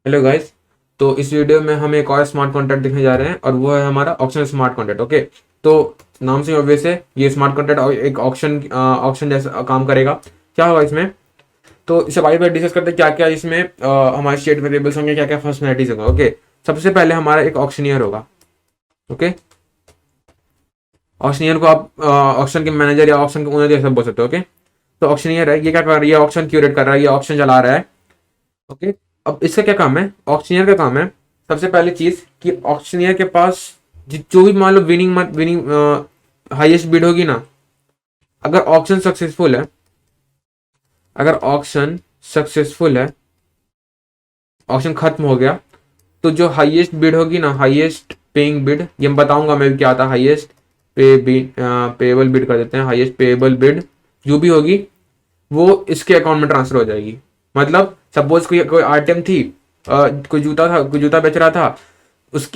Hello guys. तो इस video में हम एक और स्मार्ट कॉन्ट्रैक्ट देखने जा रहे हैं और वो है हमारा ऑक्शन स्मार्ट कॉन्ट्रैक्ट। ओके, तो नाम से ऑब्वियस है ये स्मार्ट कॉन्ट्रैक्ट एक ऑक्शन ऑक्शन जैसा काम करेगा। क्या होगा इसमें? तो इससे बारी बारी डिस्कस करते हैं क्या क्या इसमें हमारे स्टेट वेरिएबल्स होंगे, क्या क्या फंक्शनलिटीज होंगे। ओके, सबसे पहले हमारा एक ऑक्शनियर होगा। ओके, ऑक्शनियर को आप ऑक्शन के मैनेजर या ऑक्शन के ओनर जैसा बोल सकते हो। ओके, तो ऑक्शनियर है, ये क्या कर रही है? ऑक्शन क्यूरेट कर रहा है, ये ऑक्शन चला रहा है। ओके, अब इसका क्या काम है? ऑक्शनियर का काम है सबसे पहली चीज कि ऑक्शनियर के पास जो भी मान लो विनिंग विनिंग हाईएस्ट बिड होगी ना, अगर ऑक्शन सक्सेसफुल है, अगर ऑक्शन सक्सेसफुल है, ऑक्शन खत्म हो गया, तो जो हाईएस्ट बिड होगी ना, हाईएस्ट पेइंग बिड, ये मैं बताऊंगा मैं भी क्या आता है। हाईएस्ट पेएबल बिड कर देते हैं, हाईएस्ट पेएबल बिड जो भी होगी वो इसके अकाउंट में ट्रांसफर हो जाएगी। मतलब सपोज कोई कोई आइटम थी, कोई जूता था, कोई जूता बेच रहा था, उस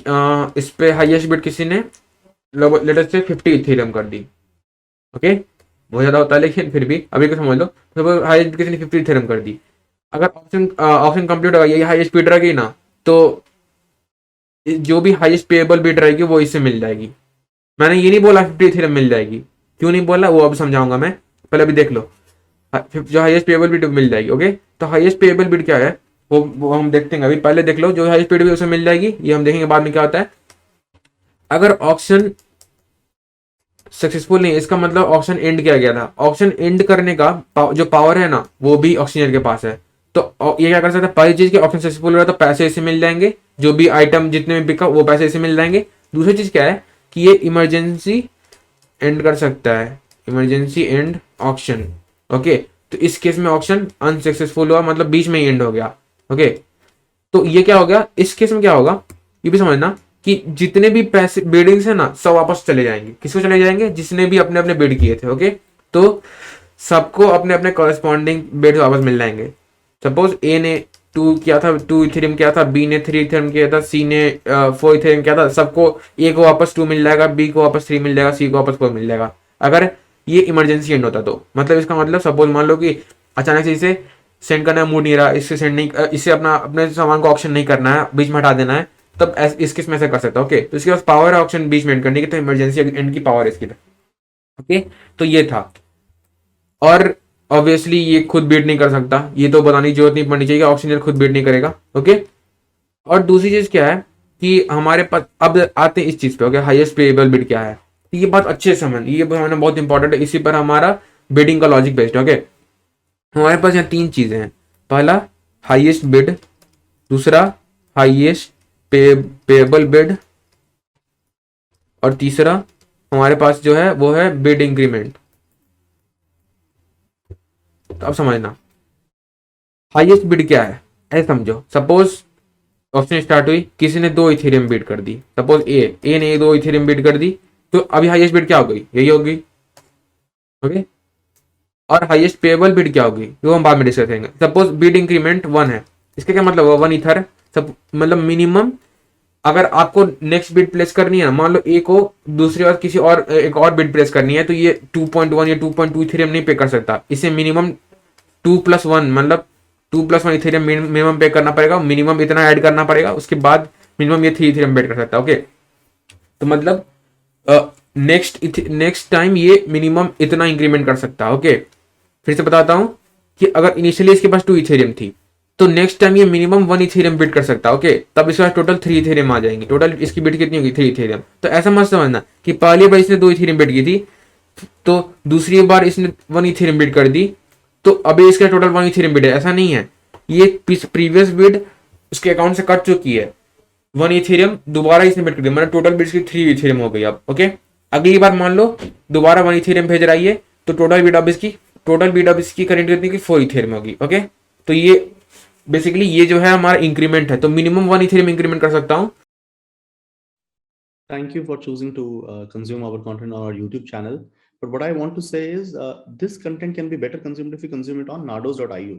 इस पे हाईएस्ट बिड किसी ने लेटेस्ट से 50 इथेरियम कर दी। ओके, बहुत ज्यादा होता है लेकिन फिर भी अभी को समझ लो, सपोज हाईएस्ट किसी ने 50 इथेरियम कर दी। अगर ऑप्शन ऑप्शन कंप्लीट होगा, यही हाईएस्ट बिड रहेगी ना, तो जो भी हाईएस्ट पेएबल बिड रहेगी वो इससे मिल जाएगी। मैंने ये नहीं बोला 50 इथेरियम मिल जाएगी, क्यों नहीं बोला वो अब समझाऊंगा मैं, पहले अभी देख लो। जो हाईएस्ट पेएबल बिड मिल जाएगी। ओके, तो हाईएस्ट पेएबल बिड क्या है वो हम देखते हैं। अभी पहले देख लो, जो हाईएस्ट पेएबल बिड उसे मिल जाएगी, ये हम देखेंगे बाद में क्या होता है। अगर ऑप्शन सक्सेसफुल नहीं, इसका मतलब ऑप्शन एंड किया गया था। ऑप्शन एंड करने का जो पावर है ना, वो भी ऑक्शनियर के पास है। तो ये क्या कर सकता है? पहली चीज कि ऑप्शन सक्सेसफुल रहा तो पैसे इसे मिल जाएंगे, जो भी आइटम जितने में बिका वो पैसे इसे मिल जाएंगे। दूसरी चीज क्या है कि ये इमरजेंसी एंड कर सकता है, इमरजेंसी एंड ऑक्शन। ओके, तो इस केस में ऑक्शन अनसक्सेसफुल हुआ, मतलब बीच में ही एंड हो गया। ओके, तो ये क्या हो गया? इस केस में क्या होगा ये भी समझना कि जितने भी पैसे बिडिंग्स है ना, सब वापस चले जाएंगे। किसको चले जाएंगे? जिसने भी अपने अपने बिड किए थे। ओके, तो सबको अपने अपने कॉरेस्पॉन्डिंग बिड वापस मिल जाएंगे। सपोज ए ने 2 किया था, 2 इथेरियम किया था, बी ने 3 इथेरियम किया था, सी ने 4 इथेरियम किया था। सबको ए को वापस 2 मिल जाएगा, बी को वापस 3 मिल जाएगा, सी को वापस 4 मिल जाएगा। अगर ये इमरजेंसी एंड होता तो मतलब इसका मतलब सपोज मान लो कि अचानक से इसे सेंड करना मूड नहीं रहा, इससे सेंड नहीं, इससे अपना अपने सामान को ऑप्शन नहीं करना है, बीच में हटा देना है, तब इस केस में ऐसा कर सकता है। ओके, तो इसके पास पावर है ऑप्शन बीच में एंड करने की, तो इमरजेंसी एंड की पावर है इसकी। ओके, तो ये था। और ऑब्वियसली ये खुद बीट नहीं कर सकता, ये तो बताने की जरूरत नहीं पड़नी चाहिए, ऑप्शनल खुद बीट नहीं करेगा। ओके, और दूसरी चीज क्या है कि हमारे पास अब आते हैं इस चीज पे। ओके, हाईएस्ट पेएबल बिड क्या है? तो ये बात अच्छे से समझ, ये समझना बहुत इंपॉर्टेंट है, इसी पर हमारा बिडिंग का लॉजिक बेस्ड। ओके, हमारे पास यहाँ 3 चीजें हैं। पहला हाईएस्ट बिड, दूसरा हाईएस्ट पेएबल बिड, और तीसरा हमारे पास जो है वो है बिड इंक्रीमेंट। तो अब समझना हाईएस्ट बिड क्या है, ऐसे समझो। सपोज ऑप्शन स्टार्ट हुई, किसी ने 2 इथेरियम बिड कर दी। सपोज ए ने 2 इथेरियम बिड कर दी, तो अभी हाईएस्ट बिड क्या हो गई? यही होगी। ओके, और हाईएस्ट पेएबल बिड क्या होगी वो हम बाद में डिस्कस करेंगे। सपोज बिड इंक्रीमेंट 1 है, इसका क्या मतलब? 1 इथर, सब मतलब मिनिमम। अगर आपको नेक्स्ट बिड प्लेस करनी है, मान लो ए को दूसरी बार किसी और एक और बिड प्लेस करनी है, तो ये 2.1 या 2.2 इथेरियम नहीं पे कर सकता, इसे मिनिमम 2+1 मतलब 2+1 इथेरियम मिनिमम पे करना पड़ेगा, मिनिमम इतना ऐड करना पड़ेगा, उसके बाद मिनिमम ये 3 इथेरियम बेट कर सकता है। ओके, तो मतलब नेक्स्ट टाइम ये मिनिमम इतना इंक्रीमेंट कर सकता है। ओके, फिर से बताता हूं कि अगर इनिशियली इसके पास 2 इथेरियम थी, तो नेक्स्ट टाइम ये मिनिमम 1 इथेरियम बिट कर सकता है। ओके, तब इसके पास टोटल 3 इथेरियम आ जाएंगे। टोटल इसकी बिट कितनी होगी? 3 इथेरियम। तो ऐसा मत समझना कि पहली बार इसने 2 इथेरियम बिट की थी, तो दूसरी बार इसने 1 इथेरियम बिट कर दी, तो अभी इसका टोटल 1 इथेरियम बिट है, ऐसा नहीं है। ये प्रीवियस बिड उसके अकाउंट से कट चुकी है, 1 इथेरियम दोबारा इसने बिट कर दिया, मतलब टोटल बिट्स की 3 इथेरियम हो गई अब। ओके, अगली बार मान लो दोबारा 1 इथेरियम भेज रही है, तो टोटल बिट अब इसकी करेंट कितनी की 4 इथेरियम होगी। ओके, तो ये बेसिकली ये जो है हमारा इंक्रीमेंट है, तो मिनिमम 1 इथेरियम इंक्रीमेंट कर सकता हूं। Thank you for choosing to consume our content on our YouTube channel. But what I want to say is this content can be better consumed if you consume it on nados.io,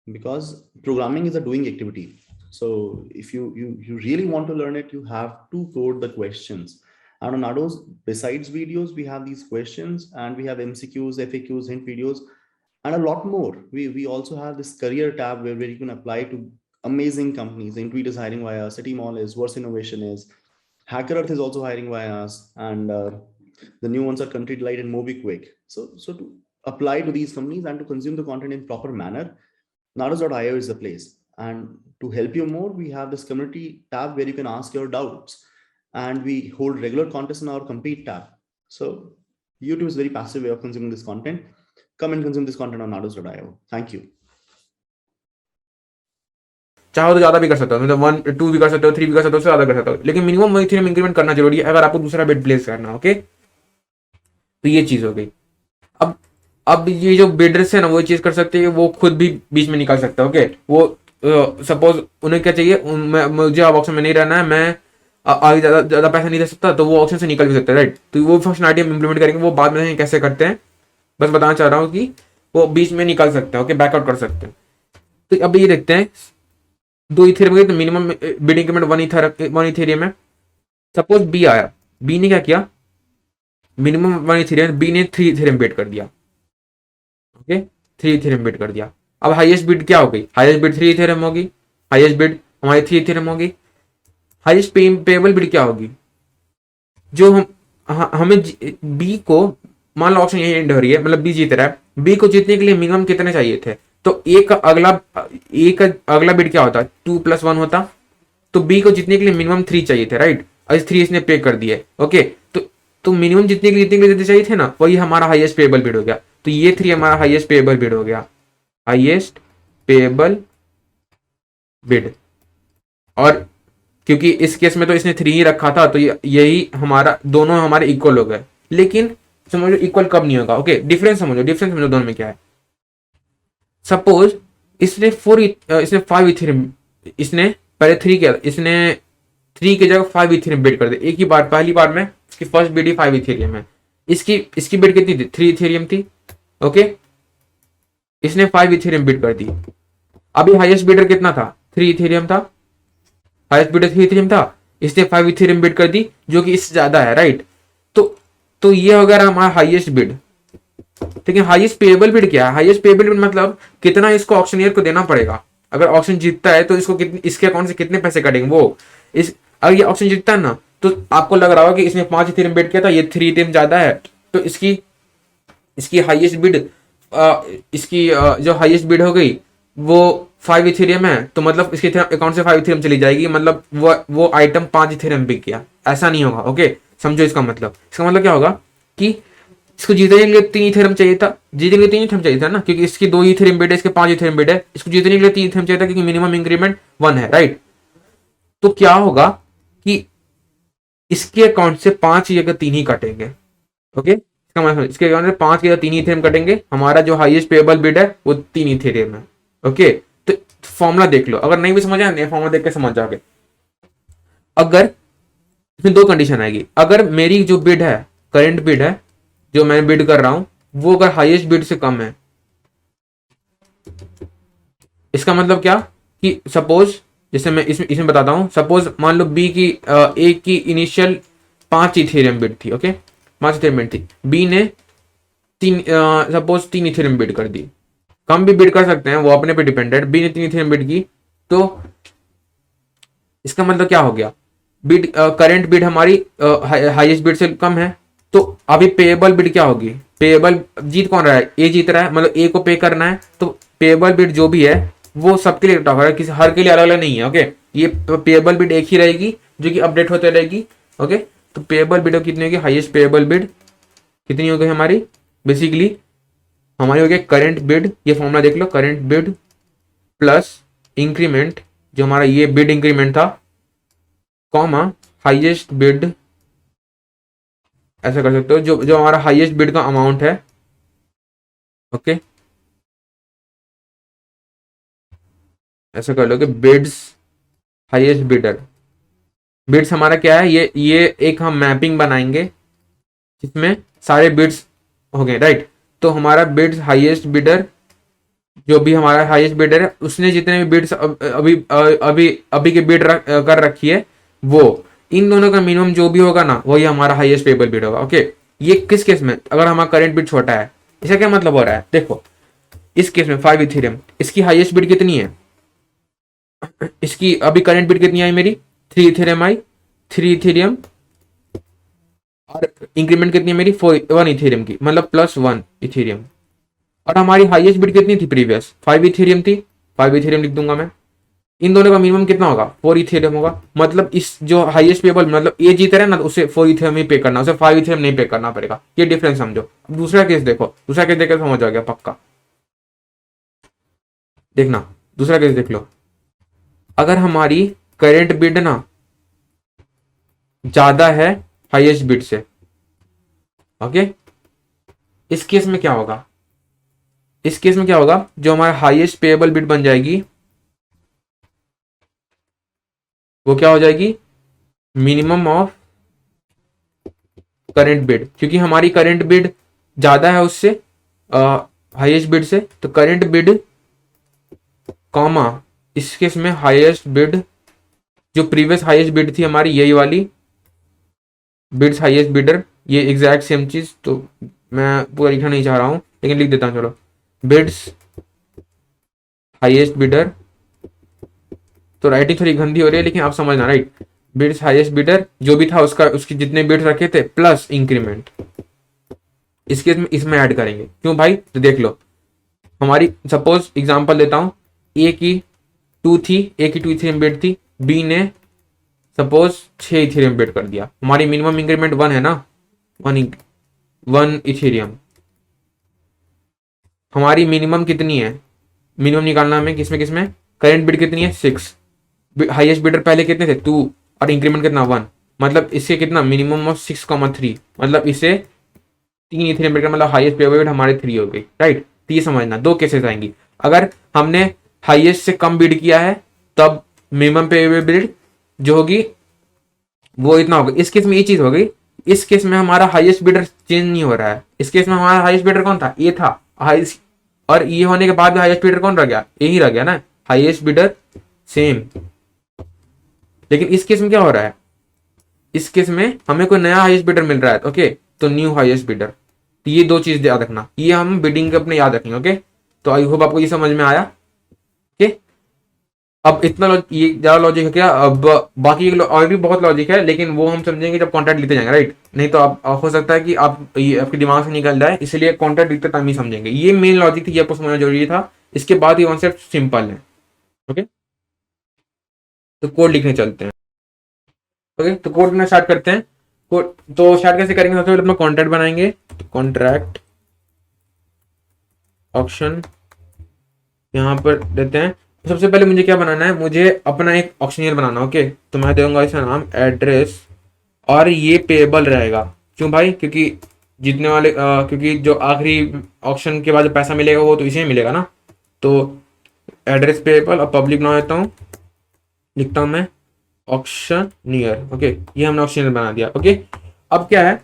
because programming is a doing activity. So if you really want to learn it, you have to code the questions. And on Nados, besides videos, we have these questions and we have MCQs, FAQs, hint videos, and a lot more. We also have this career tab where you can apply to amazing companies. Intuit is hiring via us, City Mall is, Verse Innovation is, Hacker Earth is also hiring via us, and the new ones are Country Delight and MobiQuick. So to apply to these companies and to consume the content in proper manner, Nados.io is the place. And to help you more, we have this community tab where you can ask your doubts, and we hold regular contests in our compete tab. So YouTube is a very passive way of consuming this content. Come and consume this content on Nados.io. Thank you. चाहो तो ज्यादा भी कर सकते हो, मतलब 1 2 भी कर सकते हो, 3 भी कर सकते हो, उससे ज्यादा कर सकते हो, लेकिन मिनिमम वही इथेरियम इंक्रीमेंट करना जरूरी है अगर आपको दूसरा बिड प्लेस करना है। ओके, तो ये चीज हो गई। अब ये जो बिडर्स है ना वो चीज कर सकते हैं, वो खुद भी बीच में निकाल सकता है। ओके, वो सपोज उन्हें क्या चाहिए, मुझे अब ऑप्शन में नहीं रहना है, मैं आगे ज्यादा पैसा नहीं दे सकता, तो वो ऑप्शन से निकल भी सकता है, राइट। तो वो फंक्शनलिटी हम इंप्लीमेंट करेंगे, वो बाद में कैसे करते हैं, बस बताना चाह रहा हूँ कि वो बीच में निकाल सकते हैं। ओके, बैकआउट कर सकते हैं। तो अब ये देखते हैं, 2 इथेरियम तो मिनिमम बिड इंक्रीमेंट 1 इथेरियम है। सपोज बी आया, बी ने क्या किया, मिनिमम 1 इथेरियम, बी ने 3 इथेरियम बिड कर दिया। ओके, 3 इथेरियम बिड कर दिया। अब हाईएस्ट बिड क्या हो गई, हाईएस्ट बिड 3 इथेरियम होगी, हाईएस्ट बिड हमारी 3 इथेरियम होगी। हाईएस्ट पेएबल बिड क्या होगी, जो हमें बी को, मान लो ऑप्शन यही एंड हो रही है, मतलब बी जीत रहा है, बी को जीतने के लिए मिनिमम कितने चाहिए थे, तो एक अगला बिड क्या होता, 2 + 1 होता, तो बी को जीतने के लिए मिनिमम 3 चाहिए थे, राइट। और 3 इसने पे कर दिए। ओके, तो मिनिमम जितने के लिए चाहिए थे ना, वही हमारा हाईएस्ट पेएबल बिड हो गया। तो ये 3 हमारा हाईएस्ट पेएबल बिड हो गया, हाईएस्ट पेएबल बिड। और क्योंकि इस केस में तो इसने 3 ही रखा था, तो यही हमारा, दोनों हमारे इक्वल हो गए। लेकिन समझो इक्वल कब नहीं होगा। ओके, डिफरेंस समझो दोनों में क्या है। सपोज इसने 5 इथेरियम, इसने पहले 3 किया, इसने 3 की जगह 5 इथेरियम बिड कर दे एक ही बार, पहली बार में। इसकी फर्स्ट बिड ही 5 इथेरियम है। इसकी बिड कितनी थी, 3 इथेरियम थी। ओके, इसने 5 इथेरियम बिड कर दी। अभी हाईएस्ट बिडर कितना था, 3 इथेरियम था, हाईएस्ट बिडर 3 इथेरियम था, इसने 5 इथेरियम बिड कर दी, जो कि इससे ज्यादा है, राइट। तो ये हो गया हमारा हाईएस्ट बिड। लेकिन हाईएस्ट पेएबल बिड क्या है, हाईएस्ट पेएबल बिड मतलब कितना इसको ऑक्शनियर को देना पड़ेगा। अगर ऑक्शन जीतता है तो इसको इसके अकाउंट से कितने पैसे कटेंगे, वो अगर ये ऑक्शन जीतता है ना, तो आपको लग रहा होगा कि इसने 5 इथेरियम बिड किया था, ये 3 इथेरियम ज्यादा है, तो इसकी हाईएस्ट बिड, इसकी जो हाईएस्ट बिड हो गई वो 5 इथेरियम है, तो मतलब इसके अकाउंट से 5 इथेरियम चली जाएगी, मतलब वो आइटम 5 इथेरियम बिक गया। ऐसा नहीं होगा। ओके, समझो इसका मतलब क्या होगा कि इसको जीतने के लिए 3 इथेरियम चाहिए था, जीतने के लिए 3 इथेरियम चाहिए था ना, क्योंकि इसकी 2 इथेरियम बिड है, इसके 5 इथेरियम बिड है, इसको जीतने के लिए 3 इथेरियम चाहिए था, क्योंकि मिनिमम इंक्रीमेंट 1 है, राइट। तो क्या होगा कि इसके अकाउंट से 5 की जगह 3 ही कटेंगे। ओके, इसका मतलब इसके अकाउंट से 5 की जगह 3 इथेरियम कटेंगे, हमारा जो हाईएस्ट पेएबल बिड है वो 3 इथेरियम है। ओके, तो फॉर्मूला देख लो, अगर नहीं भी समझ आए फॉर्मूला देख के समझ जाओगे। अगर इसमें 2 कंडीशन आएगी, अगर मेरी जो बिड है, करंट बिड है, जो मैं बिड कर रहा हूं, वो अगर हाईएस्ट बिड से कम है, इसका मतलब क्या कि सपोज, जैसे मैं इसमें बताता हूं, सपोज मान लो बी की ए की इनिशियल 5 इथेरियम बिड थी। ओके, 5 इथेरियम बिड थी, बी ने 3 इथेरियम बिड कर दी। कम भी बिड कर सकते हैं, वो अपने पे डिपेंडेड। बी ने 3 इथेरियम बिड की, तो इसका मतलब क्या हो गया, बिड करंट बिड हमारी हाईएस्ट बिड से कम है, तो अभी पेएबल बिड क्या होगी, पेएबल जीत कौन रहा है, ए जीत रहा है, मतलब ए को पे करना है, तो पेएबल बिड जो भी है वो सबके लिए टॉप है, किसी हर के लिए अलग अलग नहीं है। ओके, ये पेएबल बिड एक ही रहेगी, जो कि अपडेट होते रहेगी। ओके, तो पेएबल बिड कितनी होगी, हाईएस्ट पेएबल बिड कितनी हो गई हमारी, बेसिकली हमारी हो गई करंट बिड, ये फॉर्मूला देख लो, करंट बिड प्लस इंक्रीमेंट, जो हमारा ये बिड इंक्रीमेंट था, कॉमा हाईएस्ट बिड, ऐसा कर सकते हो, जो हमारा हाईएस्ट बिड का अमाउंट है। ओके, ऐसा कर लो कि बिड्स हाईएस्ट बिडर, बिड्स हमारा क्या है, ये एक हम मैपिंग बनाएंगे जिसमें सारे बिड्स हो गए, राइट। तो हमारा बिड्स हाईएस्ट बिडर, जो भी हमारा हाईएस्ट बिडर है, उसने जितने भी बिड्स अभी के बिड कर रखी है, वो इन दोनों का मिनिमम जो भी होगा ना, वही हमारा हाईएस्ट पेएबल बिड होगा। ओके, ये किस केस में, अगर हमारा करंट बिड छोटा है, इसका क्या मतलब हो रहा है, देखो इस केस में 5 इथेरियम, इसकी हाईएस्ट बिड कितनी है, इसकी अभी करंट बिट कितनी आई मेरी, 3 इथेरियम आई, 3 इथेरियम, और इंक्रीमेंट कितनी है मेरी 1 इथेरियम की, मतलब +1 इथेरियम। और हमारी हाईएस्ट बिट कितनी थी प्रीवियस, 5 इथेरियम थी, 5 इथेरियम लिख दूंगा मैं। इन दोनों का मिनिमम कितना होगा, 4 इथेरियम होगा। मतलब इस जो हाईएस्ट पेबल, मतलब ये जीत रहा है ना, तो उसे 4 इथेरियम ही पे करना, उसे 5 इथेरियम नहीं पे करना पड़ेगा। ये डिफरेंस समझो। अब दूसरा केस देखो, दूसरा केस देखकर समझ आ गया पक्का। देखना, दूसरा केस देख लो। अगर हमारी करेंट बिड ना ज्यादा है हाईएस्ट बिड से, ओके, इस केस में क्या होगा, इस केस में क्या होगा, जो हमारा हाईएस्ट पेएबल बिड बन जाएगी वो क्या हो जाएगी, मिनिमम ऑफ करंट बिड, क्योंकि हमारी करंट बिड ज्यादा है उससे हाईएस्ट बिड से, तो करंट बिड कॉमा इस केस में हाईएस्ट बिड, जो प्रीवियस हाईएस्ट बिड थी हमारी यही वाली बिड्स हाईएस्ट बिडर, ये एग्जैक्ट सेम चीज, तो मैं पूरा लिखना नहीं चाह रहा हूं लेकिन लिख देता हूं, चलो, बिड्स हाईएस्ट बिडर, तो राइटिंग थोड़ी गंदी हो रही है लेकिन आप समझना, राइट, बिड्स हाईएस्ट बिडर जो भी था उसका, उसकी जितने बिड्स रखे थे प्लस इंक्रीमेंट, इस केस में इसमें ऐड करेंगे। क्यों भाई, तो देख लो, हमारी सपोज एग्जांपल देता हूं, ए की 2 थी, ए की 2 इथेरियम बिड थी, बी ने सपोज 6 इथेरियम बिड कर दिया, हमारी मिनिमम इंक्रीमेंट 1 है ना, 1 इथेरियम, हमारी मिनिमम कितनी है, मिनिमम निकालना हमें किसमें किसमें, करंट बिड कितनी है 6, हाईएस्ट बिडर पहले कितने थे 2, और इंक्रीमेंट कितना 1, मतलब इससे कितना मिनिमम ऑफ 6,3, मतलब इसे 3 इथेरियम बिड का मतलब हाईएस्ट पेबल बिड हमारे 3 हो गई, राइट। तो ये समझना, दो केसेस आएंगी, अगर हमने हाईएस्ट से कम बिड किया है तब मिनिमम पेबल बिड जो होगी वो इतना होगा। इस केस में ये चीज हो गई, इस केस में हमारा हाईएस्ट बिडर चेंज नहीं हो रहा है, इस केस में हमारा हाईएस्ट बिडर कौन था, ये था हाईएस्ट, और ये होने के बाद भी हाईएस्ट बिडर कौन रह गया, यही रह गया ना, हाईएस्ट बिडर सेम। लेकिन इस केस में क्या हो रहा है, इस केस में हमें कोई नया हाईएस्ट बिडर मिल रहा है, ओके, तो न्यू हाईएस्ट बिडर। तो ये दो चीज याद रखना, ये हम बिडिंग के अपने याद रखेंगे, ओके। तो आई होप आपको ये समझ में आया, ओके। अब इतना ये ज्यादा लॉजिक है क्या, अब बाकी और भी बहुत लॉजिक है लेकिन वो हम समझेंगे जब कॉन्ट्रैक्ट लिखते जाएंगे, राइट। नहीं तो आप हो सकता है कि आप ये आपके दिमाग से निकल जाए, इसलिए कॉन्ट्रैक्ट लिखते टाइम ही समझेंगे। ये मेन लॉजिक थी, ये आपको समझना जरूरी था, इसके बाद ये कॉन्सेप्ट सिंपल है, ओके। तो कोड लिखने चलते हैं, ओके। तो कोड में स्टार्ट करते हैं। कोड तो स्टार्ट कैसे करेंगे, सबसे पहले अपना कॉन्ट्रैक्ट बनाएंगे, तो कॉन्ट्रैक्ट ऑक्शन यहाँ पर देते हैं। सबसे पहले मुझे क्या बनाना है, मुझे अपना एक ऑक्शनियर बनाना, ओके। तो मैं दूंगा इसका नाम एड्रेस, और ये पेएबल रहेगा, क्यों भाई, क्योंकि जीतने वाले क्योंकि जो आखिरी ऑक्शन के बाद जो पैसा मिलेगा वो तो इसे ही मिलेगा ना। तो एड्रेस पेएबल, और पब्लिक बना देता हूँ, लिखता हूँ मैं ऑक्शनियर, ओके। ये हमने ऑक्शनियर बना दिया, ओके। अब क्या है,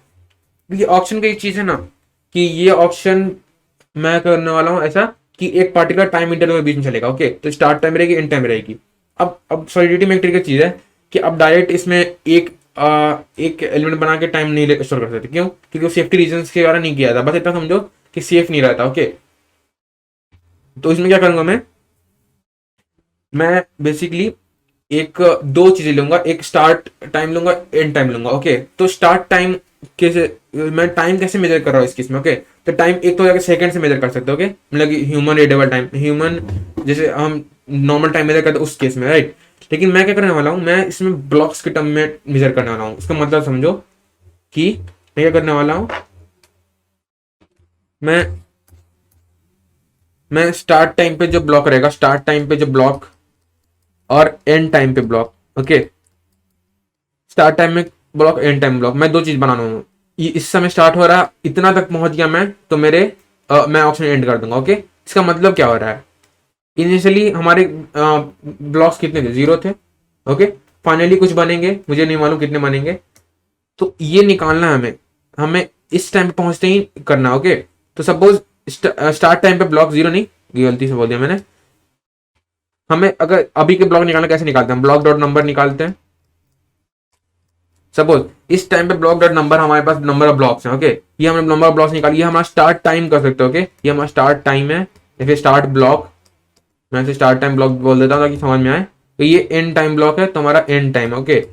ये ऑक्शन की एक चीज है ना, कि ये ऑक्शन मैं करने वाला हूँ ऐसा कि एक पार्टिकुलर टाइम इंटरवल के बीच में चलेगा, ओके। तो स्टार्ट टाइम रहेगी, एंड टाइम रहेगी। अब सॉलिडिटी में एक तरीके की चीज है कि अब डायरेक्ट इसमें एक एलिमेंट बना के टाइम नहीं स्टोर कर सकते, क्यों, क्योंकि सेफ्टी रीजंस के द्वारा नहीं किया था, बस इतना समझो कि सेफ नहीं रहता, ओके। तो इसमें क्या करूंगा मैं बेसिकली एक दो चीजें लूंगा, एक स्टार्ट टाइम लूंगा, एंड टाइम लूंगा, ओके। तो स्टार्ट टाइम कैसे, मैं टाइम कैसे मेजर कर रहा हूँ इस केस में, ओके। तो टाइम एक तो सेकंड से मेजर कर सकते हो, ओके, मतलब कि ह्यूमन रेडेबल टाइम, ह्यूमन जैसे हम नॉर्मल टाइम मेजर करते हैं उस केस में, राइट। लेकिन मैं क्या करने वाला हूँ, मैं इसमें ब्लॉक्स के टर्म में मेजर करने वाला हूँ। उसका मतलब समझो कि मैं क्या करने वाला हूँ, मैं मैं स्टार्ट टाइम पे जो ब्लॉक रहेगा, स्टार्ट टाइम पे जो ब्लॉक और एंड टाइम पे ब्लॉक, ओके। स्टार्ट टाइम में ब्लॉक, एंड टाइम ब्लॉक, मैं दो चीज बनाना हूँ। इस समय स्टार्ट हो रहा, इतना तक पहुंच गया मैं, तो मैं ऑप्शन एंड कर दूंगा, ओके। इसका मतलब क्या हो रहा है, इनिशियली हमारे ब्लॉक्स कितने थे, 0 थे, ओके। फाइनली कुछ बनेंगे, मुझे नहीं मालूम कितने बनेंगे, तो ये निकालना है हमें, हमें इस टाइम पे पहुंचते ही करना, ओके। तो सपोज स्टार्ट टाइम पे ब्लॉक 0 नहीं, ये गलती से बोल दिया मैंने। हमें अगर अभी के ब्लॉक निकालना, कैसे निकालते हैं, ब्लॉक डॉट नंबर निकालते हैं। सपोज इस टाइम पे ब्लॉक डॉट नंबर, हमारे पास नंबर ऑफ ब्लॉक्स हैं, ओके। ये हमने नंबर ऑफ ब्लॉक्स निकाली, ये हमारा स्टार्ट टाइम कर सकते हैं, ओके। ये हमारा स्टार्ट टाइम है, या फिर स्टार्ट ब्लॉक, मैं इसे स्टार्ट टाइम ब्लॉक बोल देता हूँ ताकि समझ में आए। तो ये एंड टाइम ब्लॉक है, तुम्हारा एंड टाइम। ओके,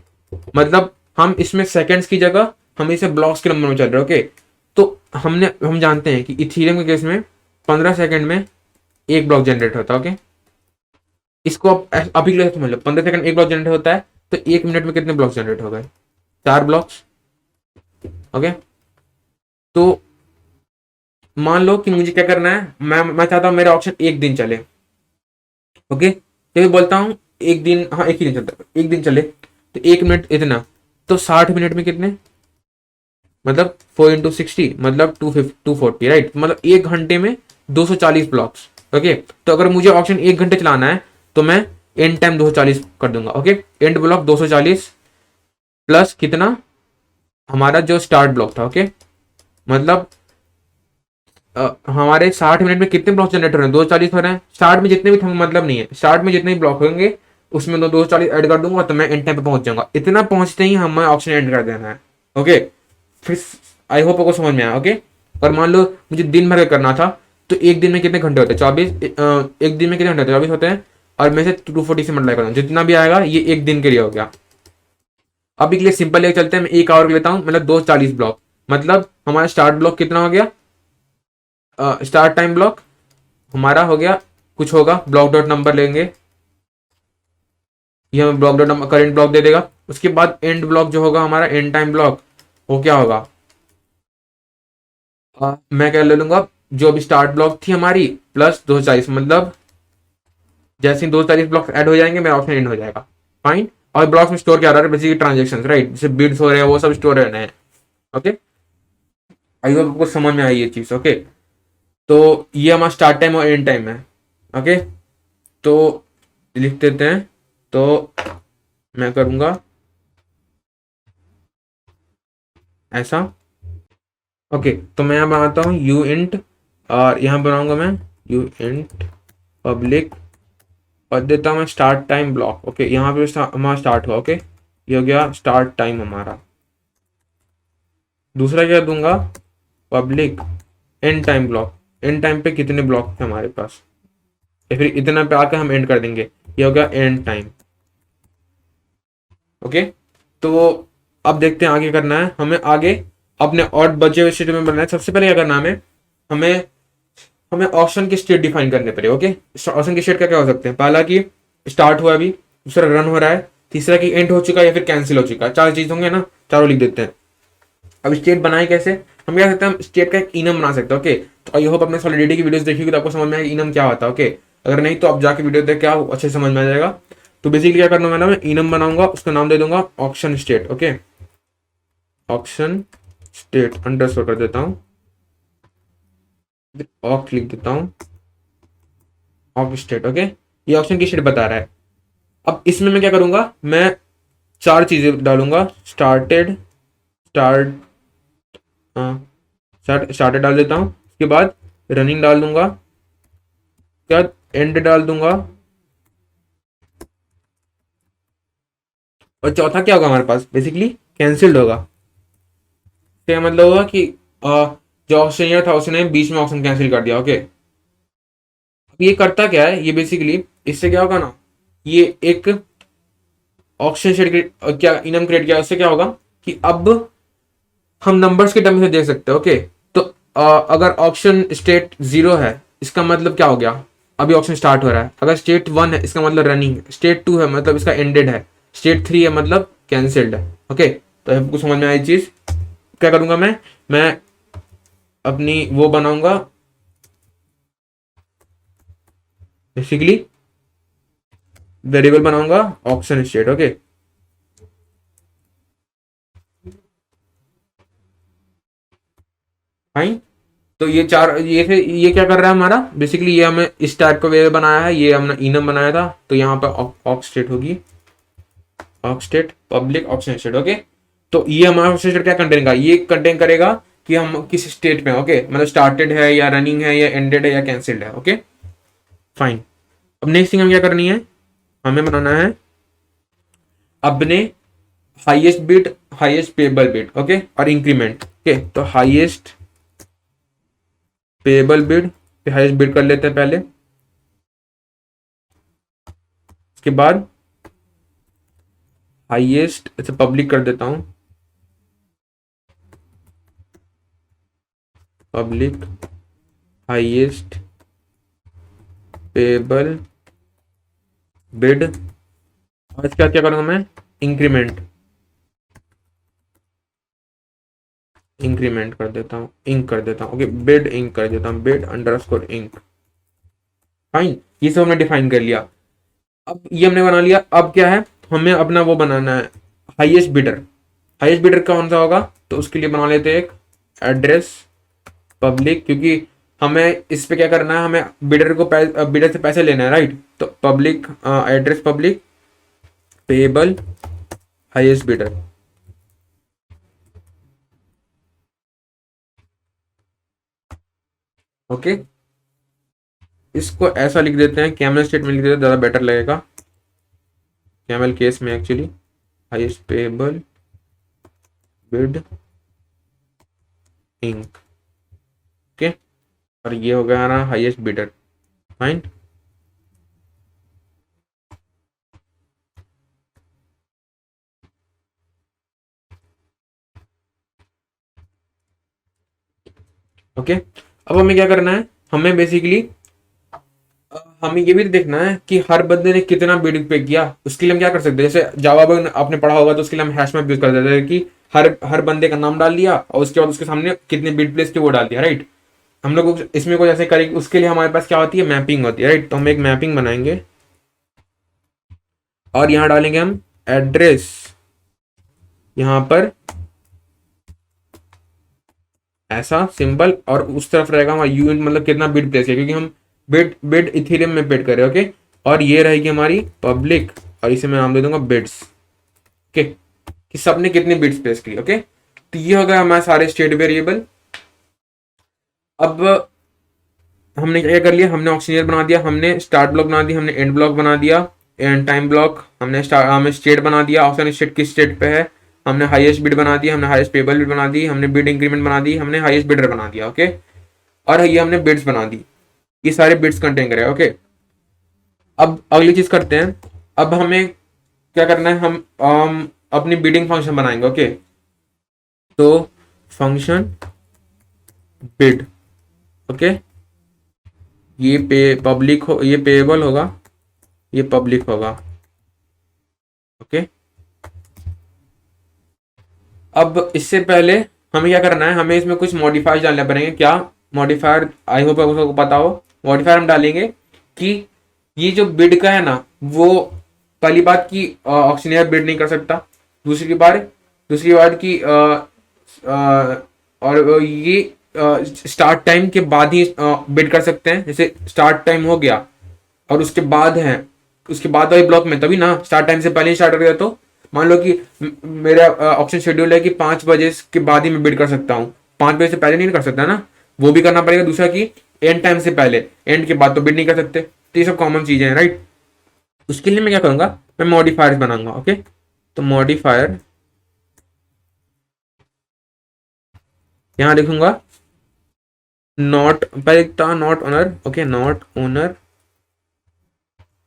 मतलब हम इसमें सेकंड्स की जगह हम इसे ब्लॉक्स के नंबर में चल रहे हैं। ओके, तो हम जानते हैं कि इथीरियम के केस में 15 सेकंड में एक ब्लॉक जनरेट होता है। ओके, इसको आप अभी के लिए समझ लो, 15 सेकंड एक ब्लॉक जनरेट होता है, तो 1 मिनट में कितने ब्लॉक जनरेट हो गए? 4 ब्लॉक्स। ओके, तो मान लो कि मुझे क्या करना है, मैं चाहता हूं मेरा ऑप्शन एक दिन चले। ओके, तो मैं बोलता हूँ एक दिन, हाँ एक ही दिन चलता है, एक दिन चले तो 1 मिनट इतना, तो 60 मिनट में कितने, मतलब 4 × 60 मतलब 240, राइट? मतलब 1 घंटे में 240 ब्लॉक्स। ओके, तो अगर मुझे ऑप्शन 1 घंटे चलाना है तो मैं एंड टाइम 240 कर दूंगा। ओके, एंड ब्लॉक 240 प्लस कितना, हमारा जो स्टार्ट ब्लॉक था। ओके, मतलब हमारे 60 मिनट में कितने ब्लॉक जनरेट हो रहे हैं? 240 हो रहे हैं। स्टार्ट में जितने भी थे मतलब नहीं है, स्टार्ट में जितने भी ब्लॉक होंगे उसमें 240 ऐड कर दूंगा तो मैं एंड टाइम पे पहुंच जाऊंगा। इतना पहुंचते ही हमें ऑप्शन एंड कर देना है। ओके, फिर आई होप आपको समझ में आया। ओके, और मान लो मुझे दिन भर का करना था, तो एक दिन में कितने घंटे होते हैं? 24। एक दिन में कितने घंटे होते हैं? 24 होते हैं, और मैं से 240 से मल्टीप्लाई करता हूँ, जितना भी आएगा ये एक दिन के लिए हो गया। अभी के लिए सिंपल लेके चलते हैं, मैं एक आवर लेता हूँ, मतलब 240 ब्लॉक, मतलब हमारा स्टार्ट ब्लॉक कितना हो गया? स्टार्ट टाइम ब्लॉक हमारा हो गया, कुछ होगा, ब्लॉक डॉट नंबर लेंगे, ये हमें block dot number current block दे देगा। उसके बाद एंड ब्लॉक जो होगा हमारा एंड टाइम ब्लॉक, वो क्या होगा? मैं क्या ले लूंगा, जो अभी स्टार्ट ब्लॉक थी हमारी प्लस 240, मतलब जैसे ही 240 ब्लॉक ऐड हो जाएंगे मेरा ऑप्शन एंड हो जाएगा। फाइन। और ब्लॉक्स में स्टोर क्या रहा है? Basically transaction, right? जैसे बिड्स हो रहे हैं वो सब स्टोर रहने हैं। ओके, आई होप आपको समझ में आई ये चीज। ओके, तो ये हमारा स्टार्ट टाइम और एंड टाइम है। ओके, तो लिख देते हैं, तो मैं करूंगा ऐसा। ओके, तो मैं यहाँ बनाता हूँ यू इंट, और यहाँ बनाऊंगा मैं यू इंट पब्लिक, और देता हूँ मैं स्टार्ट टाइम ब्लॉक। ओके, यहाँ पे हमारा स्टार्ट हुआ। ओके, ये हो गया स्टार्ट टाइम हमारा। दूसरा क्या दूंगा, public and time block, and time पे कितने ब्लॉक थे हमारे पास, या फिर इतना पे आके हम एंड कर देंगे, ये हो गया एंड टाइम। ओके, तो अब देखते हैं आगे करना है हमें। आगे अपने और बचे हुए स्टेट में बनना है। सबसे पहले क्या करना है हमें, हमें हमें ऑप्शन की स्टेट डिफाइन करने पड़े। ओके, ऑप्शन की स्टेट क्या क्या हो सकते हैं? पहला कि स्टार्ट हुआ, अभी दूसरा रन हो रहा है, तीसरा कि एंड हो चुका है या फिर कैंसिल हो चुका है। 4 चीज होंगे ना, चारों लिख देते हैं। अब स्टेट बनाए कैसे? हम क्या सकते हैं, हम स्टेट का एक इनम बना सकते हैं। ओके, तो आई होप अपने सॉलिडिटी की वीडियोस देखिएगा तो आपको समझ में आएगा इनम क्या होता है। ओके, अगर नहीं तो आप जाके वीडियो देख के आओ, अच्छे से समझ में आ जाएगा। तो बेसिकली क्या करना है, मैं इनम बनाऊंगा, उसका नाम दे दूंगा option state. Okay, option state underscore कर देता हूँ, ऑक्ट लिख देता हूँ, ऑफ स्टेट। ओके, ये ऑप्शन की स्टेट बता रहा है। अब इसमें मैं क्या करूंगा, मैं 4 चीजें डालूंगा, स्टार्टेड, स्टार्ट, स्टार्टेड डाल देता हूँ, उसके बाद रनिंग डाल दूंगा, उसके बाद एंड डाल दूंगा, और चौथा क्या होगा हमारे पास, बेसिकली कैंसिल्ड होगा। क्या मतलब होगा कि जो ऑप्शन ईयर था उसने बीच में ऑप्शन कैंसिल कर दिया। ओके, अब ये करता क्या है, ये बेसिकली इससे क्या होगा ना, ये एक ऑप्शन शेड क्या इनम क्रिएट किया, उससे क्या होगा कि अब हम नंबर्स के टर्म से देख सकते हैं। ओके, तो अगर ऑप्शन स्टेट 0 है इसका मतलब क्या हो गया, अभी ऑप्शन स्टार्ट हो रहा है। अगर स्टेट 1 है इसका मतलब रनिंग है, स्टेट 2 है मतलब इसका एंडेड है, स्टेट 3 है मतलब कैंसिल्ड है। ओके, तो आपको समझ में आई चीज। क्या करूंगा मैं अपनी वो बनाऊंगा, बेसिकली वेरिएबल बनाऊंगा ऑप्शन स्टेट। Okay, fine. तो ये चार, ये क्या कर रहा है हमारा, बेसिकली ये हमें इस टाइप का वेरिएबल बनाया है, ये हमने इनम बनाया था, तो यहाँ पर ऑक्स स्टेट होगी, aux state public auction state. Okay, तो ये हमारा ऑप्शन स्टेट क्या कंटेन करेगा, ये कंटेन करेगा कि हम किस स्टेट में। ओके, मतलब स्टार्टेड है या रनिंग है या एंडेड है या कैंसिल्ड है। Okay, fine. अब नेक्स्ट थिंग हमें क्या करनी है, हमें बनाना है अपने highest bit, highest payable bit. Okay, और इंक्रीमेंट। ओके, तो हाईएस्ट पेबल बिट पे हाईएस्ट बिट कर लेते हैं पहले, उसके बाद हाईएस्ट, इसे पब्लिक कर देता हूँ, पब्लिक हाईएस्ट पेबल बिड। और इसके बाद क्या करूँगा मैं, इंक्रीमेंट, इंक्रीमेंट कर देता हूँ, इंक कर देता हूँ, ओके बिड इंक कर देता हूँ, बिड अंडरस्कोर इंक। फाइन, ये सब हमने डिफाइन कर लिया। अब ये हमने बना लिया, अब क्या है, हमें अपना वो बनाना है, हाईएस्ट बिडर। हाईएस्ट बिडर कौन सा होगा, तो उसके लिए बना लेते हैं एक एड्रेस पब्लिक, क्योंकि हमें इस पे क्या करना है, हमें बिडर को बिडर से पैसे लेना है, राइट। तो public address public payable highest bidder. Okay, इसको ऐसा लिख देते हैं, कैमल स्टेट में लिख देते हैं, ज़्यादा बेटर लगेगा, कैमल केस में actually, highest payable bid inc. Okay, और ये हो गया ना हाईएस्ट बिडर। Fine, okay. अब हमें क्या करना है, हमें बेसिकली हमें ये भी देखना है कि हर बंदे ने कितना बिड पे किया। उसके लिए हम क्या कर सकते हैं, जैसे जावा में आपने पढ़ा होगा, तो उसके लिए हम हैश मैप यूज कर देते हैं कि हर हर बंदे का नाम डाल दिया और उसके बाद उसके सामने कितने बिड प्लेस के वो डाल दिया, राइट। हम लोग इसमें कुछ ऐसे करेंगे, उसके लिए हमारे पास क्या होती है, मैपिंग होती है, राइट। तो हम एक मैपिंग बनाएंगे और यहाँ डालेंगे हम एड्रेस, यहाँ पर ऐसा सिंबल, और उस तरफ रहेगा हमारा यूनिट, मतलब कितना बिड प्लेस है, क्योंकि हम बिड बिड इथेरियम में बिड करें, ओके। और ये रहेगी हमारी पब्लिक, और इसे मैं नाम दे दूंगा बिड्स, ओके, कि सबने कितने बिड्स प्लेस की, ओके। तो ये हो गया हमारे सारे स्टेट वेरिएबल। अब हमने क्या कर लिया, हमने ऑक्शनियर बना दिया, हमने स्टार्ट ब्लॉक बना दिया, हमने एंड ब्लॉक बना दिया, एंड टाइम ब्लॉक, हमने स्टेट बना दिया, ऑक्शन स्टेट किस स्टेट पे है, हमने हाईएस्ट बिड बना दिया, हमने हाईएस्ट पेबल बिड बना दी, हमने बिड इंक्रीमेंट बना दी, हमने हाईएस्ट बिडर बना दिया, ओके। और ये हमने बिड्स बना दी, ये सारे बिट्स कंटेन करेगा, ओके। अब अगली चीज करते हैं, अब हमें क्या करना है, हम अपनी बिडिंग फंक्शन बनाएंगे, ओके। तो फंक्शन बिड, ओके, ये पे पब्लिक हो, ये पेएबल होगा, ये पब्लिक होगा, ओके। अब इससे पहले हमें क्या करना है, हमें इसमें कुछ मॉडिफायर डालने पड़ेंगे। क्या मॉडिफायर, आई होप आपको पता हो। मॉडिफायर हम डालेंगे कि ये जो बिड का है ना, वो पहली बात की ऑक्शनियर बिड नहीं कर सकता, दूसरी बात की और ये स्टार्ट टाइम के बाद ही बिड कर सकते हैं। जैसे स्टार्ट टाइम हो गया और उसके बाद वाले ब्लॉक में, तभी ना, स्टार्ट टाइम से पहले ही स्टार्ट कर दिया तो मान लो कि मेरा ऑप्शन शेड्यूल है कि 5 बजे के बाद ही मैं बिड कर सकता हूँ, 5 बजे से पहले नहीं कर सकता ना, वो भी करना पड़ेगा। दूसरा कि एंड टाइम से पहले, एंड के बाद तो बिड नहीं कर सकते। तो ये सब कॉमन चीजें हैं, राइट। उसके लिए मैं क्या करूंगा, मैं मॉडिफायर्स बनाऊंगा, ओके। तो मॉडिफायर यहां लिखूंगा, नॉट, पहले था not owner, okay, not owner,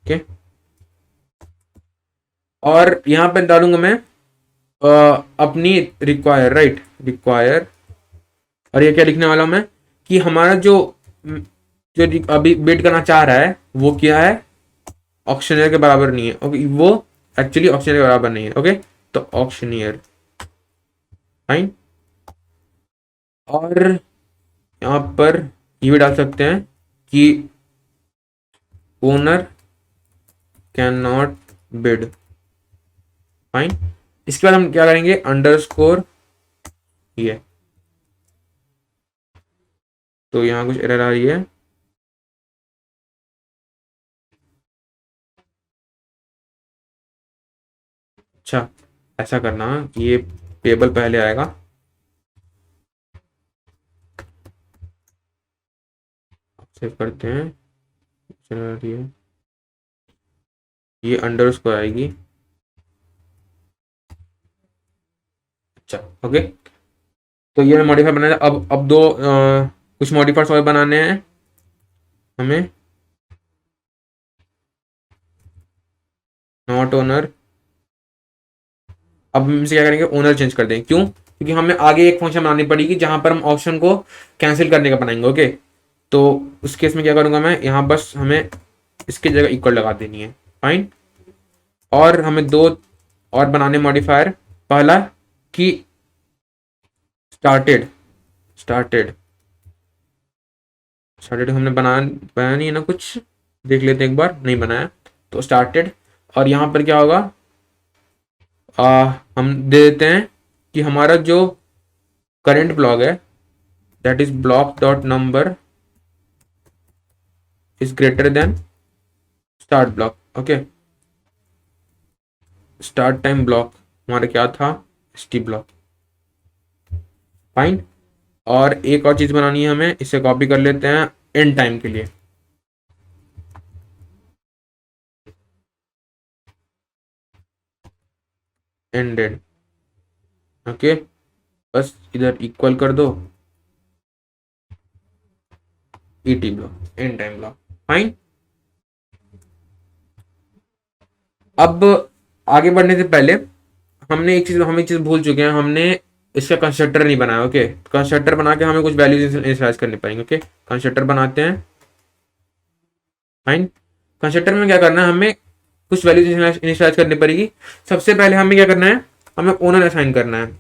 okay. और यहां पे डालूंगा मैं अपनी रिक्वायर, राइट, रिक्वायर। और ये क्या लिखने वाला हूं मैं, कि हमारा जो जो अभी बिड करना चाह रहा है वो क्या है, ऑक्शनियर के बराबर नहीं है, ओके। वो एक्चुअली ऑक्शनियर के बराबर नहीं है, ओके। तो ऑक्शनियर, फाइन। और यहाँ पर ये भी डाल सकते हैं कि owner can not bid, fine. इसके बाद हम क्या करेंगे, अंडरस्कोर ये, तो यहाँ कुछ एरर आ रही है, अच्छा। ऐसा करना कि ये टेबल पहले आएगा, सेव करते हैं, चल रही है, ये अंडरस्कोर आएगी, अच्छा, ओके। तो ये मॉडिफाई बनाना, अब दो कुछ मॉडिफायर्स और बनाने हैं हमें, नॉट ओनर अब हम इसे क्या करेंगे, ओनर चेंज कर देंगे। क्यों? क्योंकि हमें आगे एक फंक्शन बनानी पड़ेगी जहां पर हम ऑप्शन को कैंसिल करने का बनाएंगे। ओके, तो उस केस में क्या करूंगा मैं, यहाँ बस हमें इसकी जगह इक्वल लगा देनी है। फाइन। और हमें दो और बनाने मॉडिफायर। पहला कि स्टार्टेड स्टार्टेड स्टार्टेड हमने बनाया नहीं है ना, कुछ देख लेते हैं एक बार, नहीं बनाया तो स्टार्टेड। और यहाँ पर क्या होगा, हम दे देते हैं कि हमारा जो करंट ब्लॉक है that is block dot number is greater than start block. Okay, start time block हमारा क्या था, टी ब्लॉक। फाइन। और एक और चीज बनानी है हमें, इसे कॉपी कर लेते हैं एंड टाइम के लिए। एंडेड। ओके, बस इधर इक्वल कर दो ET block, and time block. Fine. अब आगे बढ़ने से पहले हम एक चीज भूल चुके हैं, हमने इसका कंस्ट्रक्टर नहीं बनाया। ओके, कंस्ट्रक्टर बना के हमें कुछ वैल्यूज इनिशियलाइज करनी पड़ेंगे। ओके, कंस्ट्रक्टर बनाते हैं। फाइन। कंस्ट्रक्टर में क्या करना है, हमें कुछ वैल्यूज इनिशियलाइज करनी पड़ेगी। सबसे पहले हमें क्या करना है, हमें ओनर असाइन करना है।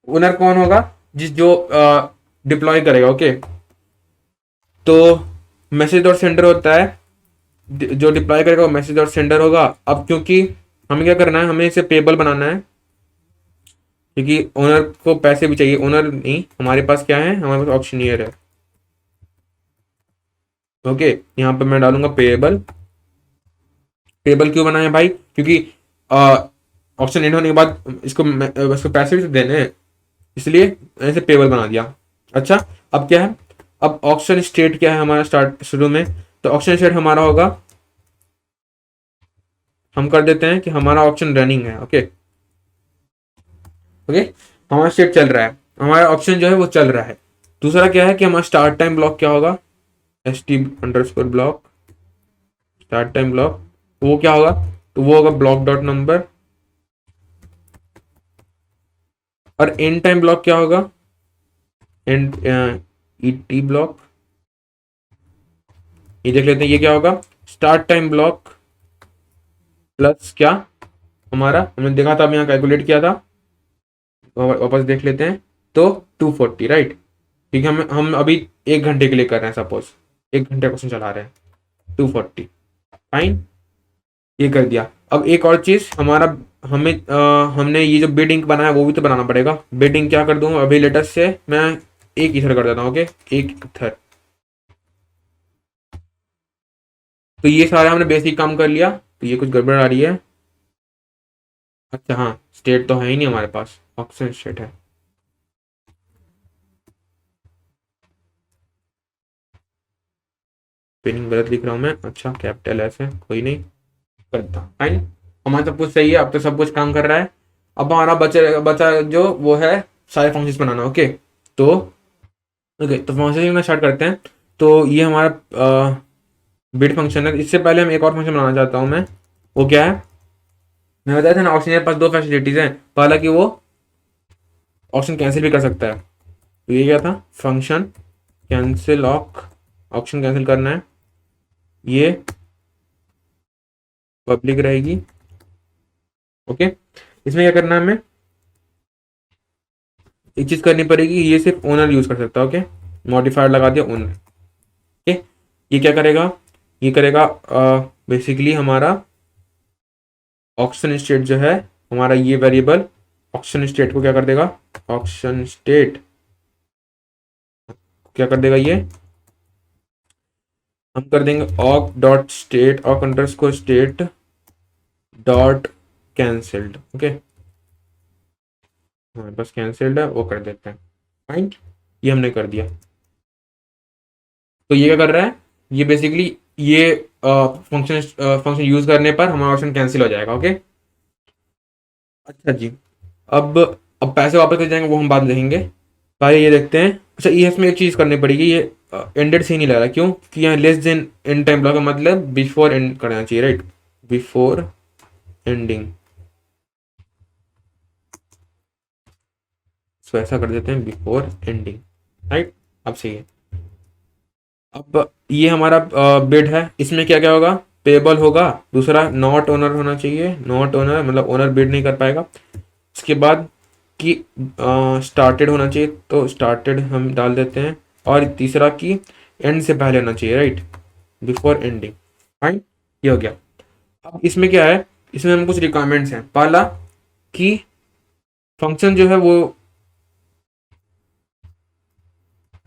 ओनर कौन होगा, जिस जो डिप्लॉय करेगा। ओके, तो मैसेज और सेंडर होता है, जो डिप्लॉय करेगा वो मैसेज और सेंडर होगा। अब क्योंकि हमें क्या करना है, हमें इसे पेबल बनाना है, क्योंकि ओनर को पैसे भी चाहिए। ओनर नहीं, हमारे पास क्या है, हमारे पास ऑक्शनियर है। ओके, यहाँ पे मैं डालूंगा पेबल। पेबल क्यों बनाया भाई, क्योंकि ऑप्शन एंड होने के बाद इसको पैसे भी तो देने हैं, इसलिए ऐसे पेबल बना दिया। अच्छा, अब क्या है, अब ऑप्शन स्टेट क्या है हमारा स्टार्ट शुरू में, तो ऑप्शन स्टेट हमारा होगा, हम कर देते हैं कि हमारा ऑप्शन रनिंग है। ओके ओके, हमारा स्टेट चल रहा है, हमारा ऑप्शन जो है वो चल रहा है। दूसरा क्या है कि हमारा स्टार्ट टाइम ब्लॉक क्या होगा, S T underscore block start time block, वो क्या होगा, तो वो होगा ब्लॉक डॉट नंबर। और एंड टाइम ब्लॉक क्या होगा, एंड ई टी ब्लॉक। ये देख लेते हैं ये क्या होगा, स्टार्ट टाइम ब्लॉक प्लस क्या, हमारा हमने देखा था, यहाँ कैलकुलेट किया था, वापस देख लेते हैं, तो 240 राइट। क्योंकि हम अभी 1 घंटे के लिए कर रहे हैं, सपोज 1 घंटे क्वेश्चन चला रहे हैं, 240। फाइन, ये कर दिया। अब एक और चीज हमारा, हमने ये जो बिड इंक बनाया वो भी तो बनाना पड़ेगा। बिड इंक क्या कर दूंगा, अभी लेटेस्ट से मैं एक इथर कर देता हूँ। ओके, एक इथर। तो ये सारा हमने बेसिक काम कर लिया, तो ये कुछ गड़बड़ आ रही है। अच्छा हाँ, स्टेट तो है ही नहीं हमारे पास, ऑप्शन स्टेट है। स्पेलिंग गलत लिख रहा हूँ मैं, अच्छा कैपिटल ऐसे कोई नहीं करता। फाइन, हमारा सब कुछ सही है, अब तो सब कुछ काम कर रहा है। अब हमारा बचा बचा जो वो है सारे फंक्शंस बनाना। ओके, तो फंक्शन स्टार्ट करते हैं। तो ये हमारा बिड फंक्शन है। इससे पहले हम एक और फंक्शन बनाना चाहता हूँ मैं, वो क्या है, मैं बताया था ना, ऑप्शन के पास दो फैसिलिटीज हैं। पहला कि वो ऑप्शन कैंसिल भी कर सकता है, तो ये क्या था, फंक्शन कैंसिल ऑप्शन कैंसिल करना है, ये पब्लिक रहेगी। ओके, इसमें क्या करना है, हमें एक चीज करनी पड़ेगी, ये सिर्फ ओनर यूज कर सकता है। ओके, मॉडिफायर लगा दिया ओनर। ओके, ये क्या करेगा, ये करेगा बेसिकली हमारा ऑप्शन स्टेट जो है, हमारा ये वेरिएबल ऑप्शन स्टेट को क्या कर देगा, ऑप्शन स्टेट क्या कर देगा, ये हम कर देंगे ऑक डॉट स्टेट, ऑक underscore state dot cancelled. Okay, हाँ बस कैंसिल्ड है, वो कर देते हैं। फाइन, ये हमने कर दिया। तो ये क्या कर रहा है, ये बेसिकली ये फंक्शन यूज करने पर हमारा ऑप्शन कैंसिल हो जाएगा। ओके, अच्छा जी, अब अब पैसे वापस कर जाएंगे वो हम बाद में देखेंगे। पहले ये देखते हैं। अच्छा, ये इसमें एक चीज करनी पड़ेगी, ये एंडेड से ही नहीं लग रहा, क्यों कि यहाँ less than and time block का मतलब बिफोर एंड करना चाहिए, राइट, बिफोर एंडिंग। सो ऐसा कर देते हैं बिफोर एंडिंग, राइट। अब सही है। अब ये हमारा बिड है, इसमें क्या क्या होगा, पेबल होगा, दूसरा नॉट ओनर होना चाहिए, नॉट ओनर मतलब ओनर बिड नहीं कर पाएगा। उसके बाद कि स्टार्टेड होना चाहिए, तो स्टार्टेड हम डाल देते हैं, और तीसरा कि एंड से पहले होना चाहिए, राइट, बिफोर एंडिंग, फाइन। ये हो गया। अब इसमें क्या है, इसमें हम कुछ रिक्वायरमेंट्स हैं। पहला कि फंक्शन जो है वो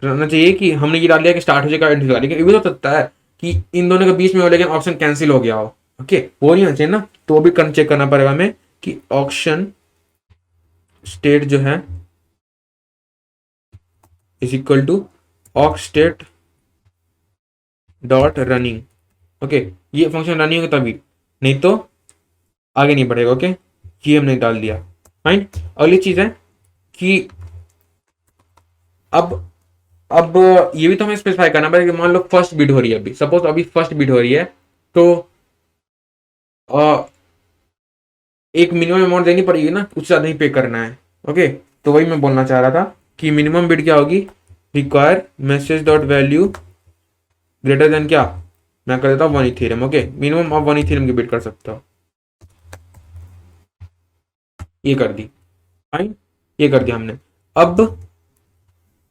रहना चाहिए कि हमने ये डाल दिया कि स्टार्ट हो जाएगा एंड हो जाएगा, लेकिन ये भी तो सकता है कि इन दोनों के बीच में हो लेकिन ऑप्शन कैंसिल हो गया हो। ओके, वो नहीं होना चाहिए ना, तो वो भी चेक करना पड़ेगा हमें कि ऑप्शन स्टेट जो है is equal to aux state dot running. Okay, ये फंक्शन रनिंग होगा तभी, नहीं तो आगे नहीं बढ़ेगा। ओके, ये हमने डाल दिया, फाइन। अगली चीज है कि अब अब ये भी तो हमें स्पेसिफाई करना पड़ेगा कि मान लो फर्स्ट बिड हो रही है, अभी सपोज अभी फर्स्ट बिड हो रही है, तो एक मिनिमम अमाउंट देनी पड़ेगी ना, उससे ज़्यादा ही पे करना है। ओके, तो वही मैं बोलना चाह रहा था कि मिनिमम बिड क्या होगी, require message dot value greater than क्या, मैं कर देता हूँ 1 इथेरियम। ओके, मिनिमम आप 1 इथेरियम की बिड कर सकते हो, ये कर दी, फाइन, ये कर दिया हमने।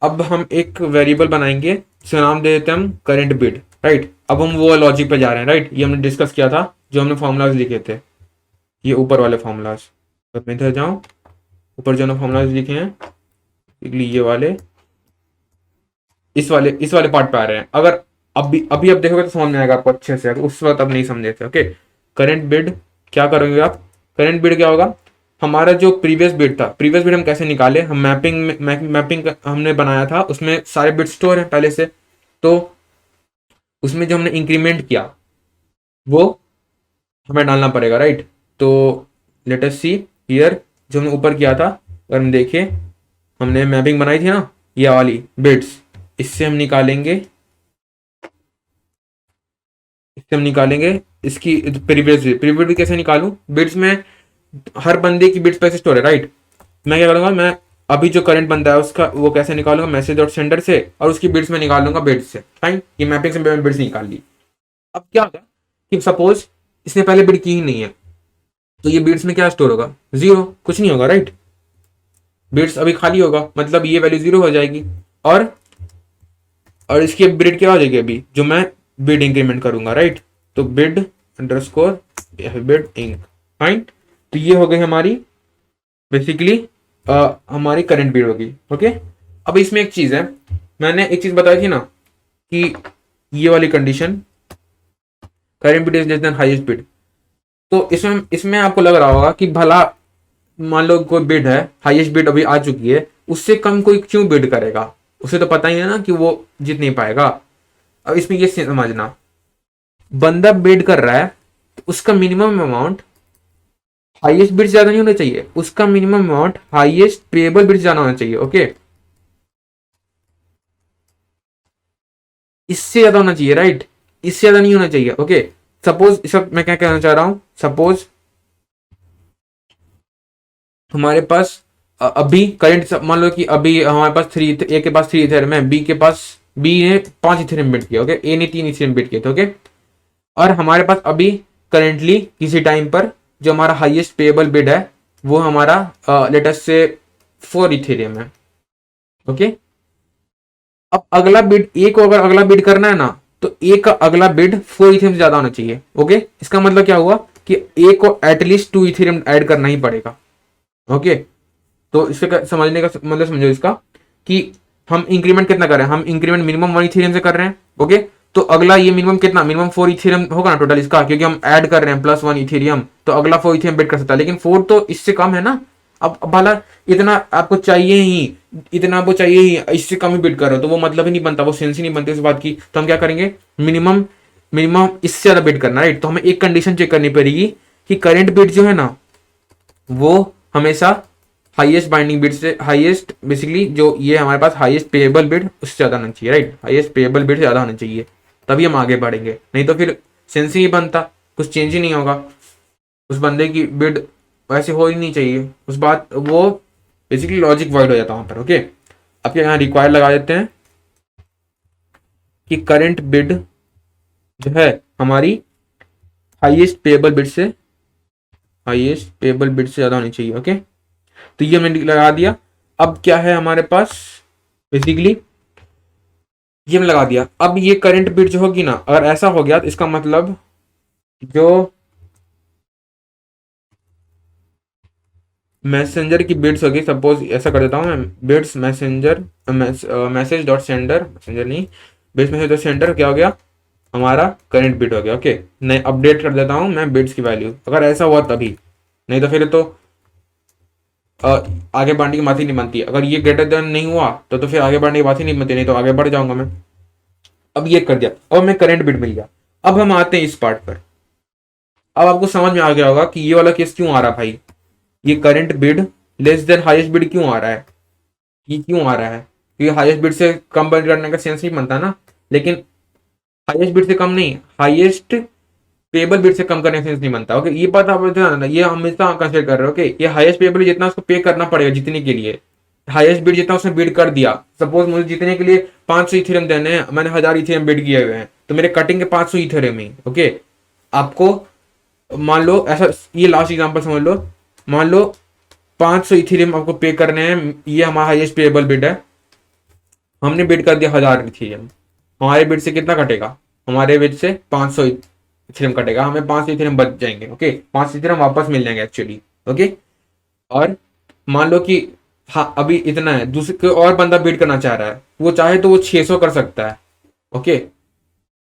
अब हम एक वेरिएबल बनाएंगे, जिसका नाम दे देते हैं हम करेंट बिड, राइट। अब हम वो लॉजिक पे जा रहे हैं, राइट, ये हमने डिस्कस किया था, जो हमने फॉर्मूलाज लिखे थे, ये ऊपर वाले फॉर्मूलाज। तो मैं इधर जाऊँ, ऊपर जो फॉर्मूलाज लिखे हैं, ये वाले, इस वाले पार्ट पे आ रहे हैं। अगर अभी आप देखोगे तो समझ में आएगा आपको अच्छे से, अगर उस वक्त आप नहीं समझे थे। ओके, करेंट बिड क्या करोगे आप, करेंट बिड क्या होगा, हमारा जो प्रीवियस बिड था, प्रीवियस बिड हम कैसे निकाले, हम मैपिंग हमने बनाया था, उसमें सारे बिड स्टोर हैं पहले से, तो उसमें जो हमने इंक्रीमेंट किया वो हमें डालना पड़ेगा, राइट। तो लेट अस सी हियर, जो हमने ऊपर किया था, अगर हम देखें, हमने मैपिंग बनाई थी ना, ये वाली बिड्स, इससे हम निकालेंगे, इसकी प्रीवियस बिड कैसे निकालूं, बिड्स में हर बंदे की बिड्स पैसे स्टोर है, राइट। मैं क्या करूंगा, मैं अभी जो करंट बंदा है उसका वो कैसे निकालूंगा, मैसेज डॉट सेंडर से, और उसकी बिड्स में निकालूंगा बिड्स से, फाइन। ये मैपिंग से मैंने बिड्स निकाल ली। अब क्या होगा कि सपोज इसने पहले बिड की ही नहीं है, तो ये बिड्स में क्या स्टोर होगा, जीरो, कुछ नहीं होगा, राइट। बिड्स अभी खाली होगा, मतलब ये वैल्यू जीरो हो जाएगी, और इसकी बिड क्या हो जाएगी अभी, जो मैं बिड इंक्रीमेंट करूंगा, राइट। तो bid underscore bid inc, fine. तो ये हो गई हमारी बेसिकली हमारी करंट बिड होगी। ओके, अब इसमें एक चीज है, मैंने एक चीज बताई थी ना कि ये वाली condition, current bid is less then highest bid, तो इसमें आपको लग रहा होगा कि भला मान लो कोई बिड है, हाईएस्ट बिड अभी आ चुकी है, उससे कम कोई क्यों बिड करेगा, उसे तो पता ही है ना कि वो जीत नहीं पाएगा। अब इसमें ये समझना, बंदा बिड कर रहा है तो उसका मिनिमम अमाउंट हाईएस्ट बिड ज्यादा नहीं होना चाहिए, उसका minimum amount highest payable bid ज्यादा होना चाहिए। ओके, इससे ज्यादा होना चाहिए, राइट, इससे ज्यादा नहीं होना चाहिए। ओके, सपोज इस वक्त मैं क्या कहना चाह रहा हूं, सपोज हमारे पास अभी करंट मान लो कि अभी हमारे पास ए के पास 3 इथेरियम है, बी ने 5 इथेरियम बिट किया, ओके, ए ने 3 इथेरियम बिट किए थे, ओके। और हमारे पास अभी करेंटली किसी टाइम पर जो हमारा हाईएस्ट पेएबल बिड है वो हमारा लेटेस्ट से 4 इथेरियम है। ओके, अब अगला बिड, ए को अगर अगला बिड करना है ना, तो ए का अगला बिड 4 इथेरियम से ज्यादा होना चाहिए। ओके, इसका मतलब क्या हुआ कि ए को एटलीस्ट 2 इथेरियम ऐड करना ही पड़ेगा। ओके, तो इससे समझने का मतलब समझो इसका कि हम इंक्रीमेंट कितना कर रहे हैं, हम इंक्रीमेंट मिनिमम 1 इथेरियम से कर रहे हैं। ओके, तो अगला ये मिनिमम कितना, मिनिमम 4 इथेरियम होगा ना टोटल इसका, क्योंकि हम ऐड कर रहे हैं +1 इथेरियम, तो अगला 4 इथेरियम बिड कर सकता है, लेकिन 4 तो इससे कम है ना। अब भला इतना आपको चाहिए ही, इतना आपको चाहिए ही, इससे कम ही बिड कर रहे हो, तो वो मतलब ही नहीं बनता, वो सेंस ही नहीं बनती इस बात की। तो हम क्या करेंगे, मिनिमम मिनिमम इससे ज्यादा बिड करना, राइट। तो हमें एक कंडीशन चेक करनी पड़ेगी कि करंट बिड जो है ना वो हमेशा हाईएस्ट बाइंडिंग बिड से, हाईएस्ट बेसिकली जो ये हमारे पास हाईएस्ट पेएबल बिड उससे ज्यादा होना चाहिए, राइट। हाईएस्ट पेएबल बिड से ज्यादा होना चाहिए, तभी हम आगे बढ़ेंगे, नहीं तो फिर सेंस ही बनता, कुछ चेंज ही नहीं होगा, उस बंदे की बिड वैसे हो ही नहीं चाहिए, उस बात वो बेसिकली लॉजिक वॉइड हो जाता है वहां पर। ओके, अब क्या यहाँ रिक्वायर लगा देते हैं कि करंट बिड जो है हमारी हाईएस्ट पेएबल बिड से ज्यादा होनी चाहिए। ओके, तो ये हमने लगा दिया। अब क्या है हमारे पास, बेसिकली ये हमने लगा दिया। अब ये करंट बिड जो होगी ना, अगर ऐसा हो गया तो इसका मतलब जो मैसेंजर की बिड्स होगी, सपोज ऐसा कर देता हूँ मैं, bids messenger message dot sender, messenger नहीं, बिड्स मैसेज डॉट सेंडर क्या हो गया, हमारा करंट बिड हो गया। ओके, नहीं अपडेट कर देता हूँ मैं बिड्स की वैल्यू, अगर ऐसा हुआ तभी, नहीं तो फिर तो आगे बढ़ने की बात ही नहीं बनती। अगर ये ग्रेटर देन नहीं हुआ तो फिर आगे बढ़ने की बात ही नहीं बनती, नहीं तो आगे बढ़ जाऊंगा मैं। अब ये कर दिया, अब हमें करंट बिड मिल गया। अब हम आते हैं इस पार्ट पर। अब आपको समझ में आ गया होगा कि ये वाला केस क्यों आ रहा है भाई, ये current bid less than highest bid क्यों आ रहा है, ये क्यों आ रहा है, क्योंकि हाईएस्ट बिड से कम बिड करने का सेंस नहीं बनता ना। लेकिन हाईएस्ट बिड से कम नहीं, हाईएस्ट पेबल बिड से कम करने का सेंस नहीं बनता। ओके, ये पता आप ना, ये हमेशा कंसिडर कर रहे हो। ओके, ये हाईएस्ट पेबल जितना उसको पे करना पड़ेगा जीतने के लिए, हाईएस्ट बिड जितना उसने बिड कर दिया। सपोज मुझे जीतने के लिए 500 इथेरियम देने हैं, मैंने 1000 इथेरियम बिड किए हुए हैं, तो मेरे कटिंग के 500 इथेरियम ही। ओके, आपको मान लो ऐसा, ये लास्ट एग्जांपल समझ लो, मान लो 500 इथेरियम आपको पे करने हैं, ये हमारा हाईएस्ट पेएबल बिड है, हमने बिड कर दिया 1000 इथेरियम, हमारे बिड से कितना कटेगा, हमारे बिड से 500 इथेरियम कटेगा, हमें 500 इथेरियम बच जाएंगे। ओके, 500 इथेरियम वापस मिल जाएंगे एक्चुअली। ओके, और मान लो कि हाँ अभी इतना है, दूसरे कोई और बंदा बिड करना चाह रहा है, वो चाहे तो वो 600 कर सकता है। ओके,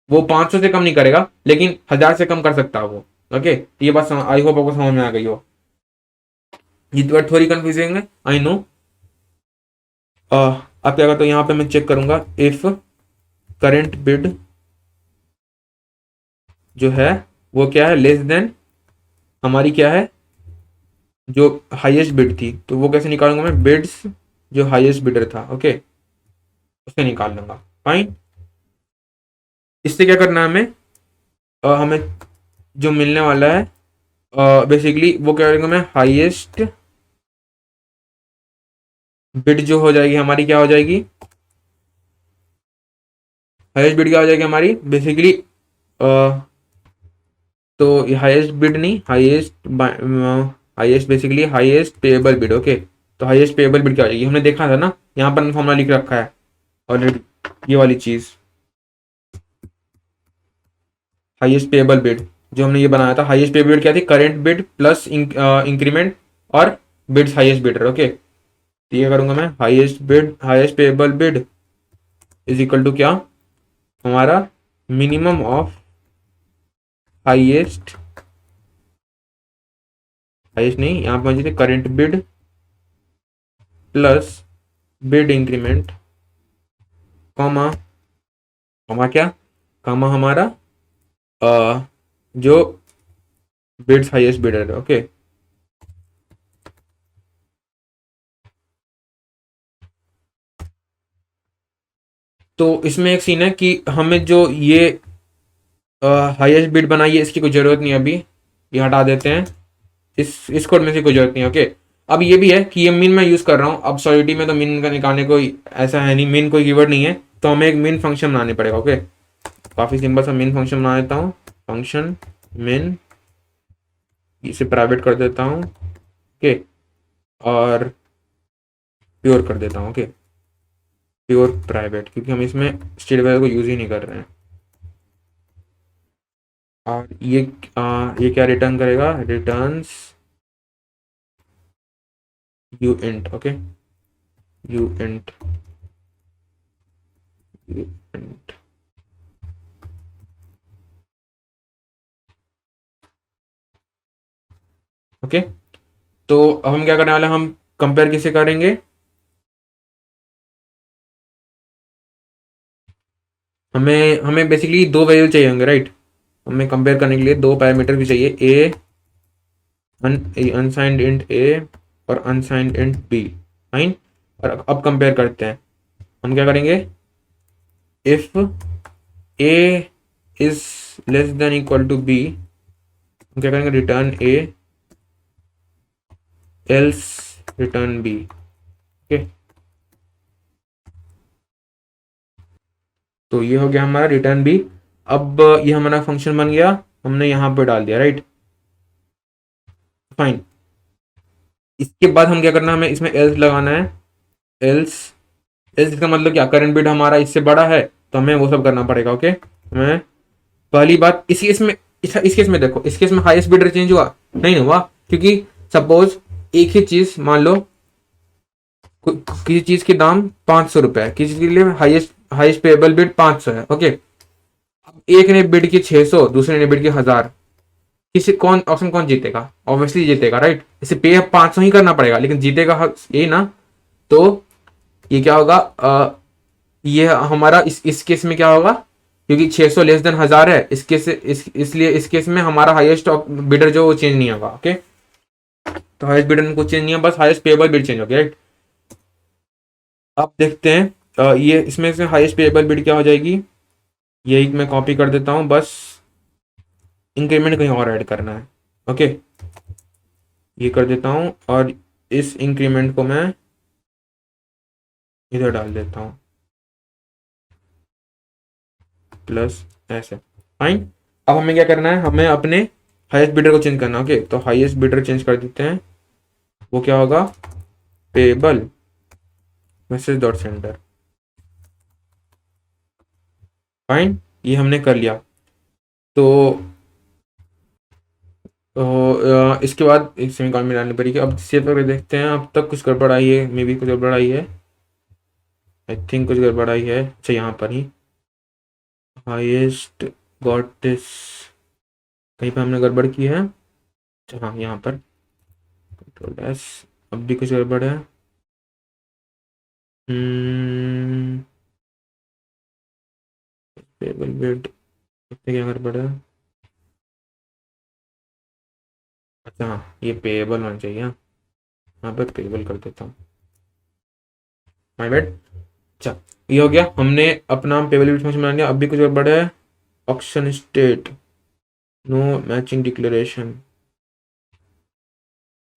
वो 500 से कम नहीं करेगा, लेकिन 1000 से कम कर सकता है वो। ओके, ये बात आई होप आपको समझ में आ गई हो। ये बात थोड़ी कंफ्यूजिंग है, आई नो। अब क्या करता हूँ, यहाँ पे मैं चेक करूंगा इफ करंट बिड जो है वो क्या है, लेस देन हमारी क्या है, जो हाईएस्ट बिड थी, तो वो कैसे निकालूंगा मैं, बिड्स जो हाईएस्ट बिडर था। ओके, उसे निकाल लूंगा। फाइन, इससे क्या करना है हमें, हमें जो मिलने वाला है बेसिकली वो क्या करेंगे, मैं हाईएस्ट बिड जो हो जाएगी हमारी, क्या हो जाएगी, हाईएस्ट बिड क्या हो जाएगी हमारी बेसिकली, तो हाईएस्ट बिड नहीं, highest basically highest payable bid. Okay, तो हाईएस्ट पेएबल बिड क्या हो जाएगी, हमने देखा था ना, यहाँ पर फॉर्मूला लिख रखा है ऑलरेडी, ये वाली चीज हाईएस्ट पेएबल बिड जो हमने ये बनाया था, हाईएस्ट पेएबल बिड क्या थी, करंट बिड प्लस इंक्रीमेंट और बिड्स हाईएस्ट बिडर। ओके, तो ये करूंगा मैं, highest bid highest payable bid is equal to क्या, हमारा मिनिमम ऑफ हाईएस्ट, हाईएस्ट नहीं, यहाँ पे मुझे current bid plus bid increment, comma comma क्या, कॉमा हमारा जो बिड्स हाईएस्ट बिडर है। ओके, तो इसमें एक सीन है कि हमें जो ये हाईएस्ट बिड बनाई है इसकी कोई जरूरत नहीं, अभी ये हटा देते हैं, इस कोड में से कोई जरूरत नहीं। ओके, अब ये भी है कि ये मिन मैं यूज कर रहा हूँ, अब सॉलिडिटी में तो मिन का निकालने कोई ऐसा है नहीं, मिन कोई कीवर्ड नहीं है, तो हमें एक मिन फंक्शन बनाने पड़ेगा। ओके, काफी सिंपल सा मिन फंक्शन बना देता हूँ, फंक्शन मिन, इसे प्राइवेट कर देता हूँ। ओके, और प्योर कर देता हूँ। ओके, प्योर प्राइवेट, क्योंकि हम इसमें स्टेट वेरिएबल को यूज ही नहीं कर रहे हैं। और ये क्या रिटर्न करेगा, returns you int. Okay, you int okay, तो अब हम क्या करने वाले हैं, हम कंपेयर किसे करेंगे, हमें हमें बेसिकली दो वैल्यू चाहिए होंगे, राइट, हमें कंपेयर करने के लिए दो पैरामीटर भी चाहिए, ए अनसाइंड इंट ए और अनसाइंड इंट बी। फाइन, और अब कंपेयर करते हैं, हम क्या करेंगे, if A is less than equal to B, हम क्या करेंगे, return A else return B. Okay, तो ये हो गया हमारा रिटर्न भी। अब ये हमारा फंक्शन बन गया, हमने यहाँ पे डाल दिया, राइट, फाइन। इसके बाद हम क्या करना है, हमें इसमें एल्स लगाना है। एल्स, एल्स इसका मतलब क्या, करंट बिट हमारा इससे बड़ा है तो हमें वो सब करना पड़ेगा। ओके, हमें पहली बात इस केस में देखो, इस केस में हाईएस्ट बिडर चेंज हुआ नहीं हुआ, क्योंकि सपोज एक ही चीज मान लो, किसी चीज के दाम 500 रुपए है, किसी के लिए हाईएस्ट हाईएस्ट पेएबल बिड 500 है। ओके, अब एक ने बिड की 600, दूसरे ने बिड की 1000, किसी कौन ऑप्शन कौन जीतेगा, ऑब्वियसली जीतेगा, राइट। इसे पे 500 ही करना पड़ेगा, लेकिन जीतेगा ये ना। तो ये क्या होगा, ये हमारा इस केस में क्या होगा, क्योंकि 600 लेस देन 1000 है, इसलिए इस केस में हमारा हाईएस्ट बिडर जो वो चेंज नहीं होगा। ओके, तो हाईएस्ट बिडर में कुछ चेंज नहीं है, बस हाईएस्ट पेएबल बिड चेंज हो गया, राइट। अब देखते हैं ये इसमें से हाईएस्ट पेएबल बिड क्या हो जाएगी। यही मैं कॉपी कर देता हूँ, बस इंक्रीमेंट कहीं और ऐड करना है। ओके, ये कर देता हूँ और इस इंक्रीमेंट को मैं इधर डाल देता हूँ, प्लस ऐसे, फाइन। अब हमें क्या करना है, हमें अपने हाईएस्ट बिडर को चेंज करना है। ओके, तो हाईएस्ट बिडर चेंज कर देते हैं, वो क्या होगा, payable message dot sender, fine. ये हमने कर लिया। तो इसके बाद एक सेमीकोलन में डालनी पड़ेगी। अब सेव करके देखते हैं, अब तक कुछ गड़बड़ आई है, मे बी कुछ गड़बड़ आई है, आई थिंक कुछ गड़बड़ आई है। अच्छा, यहाँ पर ही हाईएस्ट गॉट दिस, कहीं पर हमने गड़बड़ की है। अच्छा हाँ, यहाँ पर कंट्रोल एस, अब भी कुछ गड़बड़ है। टेबल बिड, क्या गड़बड़ है। अच्छा हाँ, ये पेएबल होना चाहिए, यहाँ पर पेएबल कर देता हूँ, माय बैड। अच्छा, ये हो गया, हमने अपना पेबल बिट फंक्शन बना लिया। अब भी कुछ गड़बड़ है, auction state no matching declaration.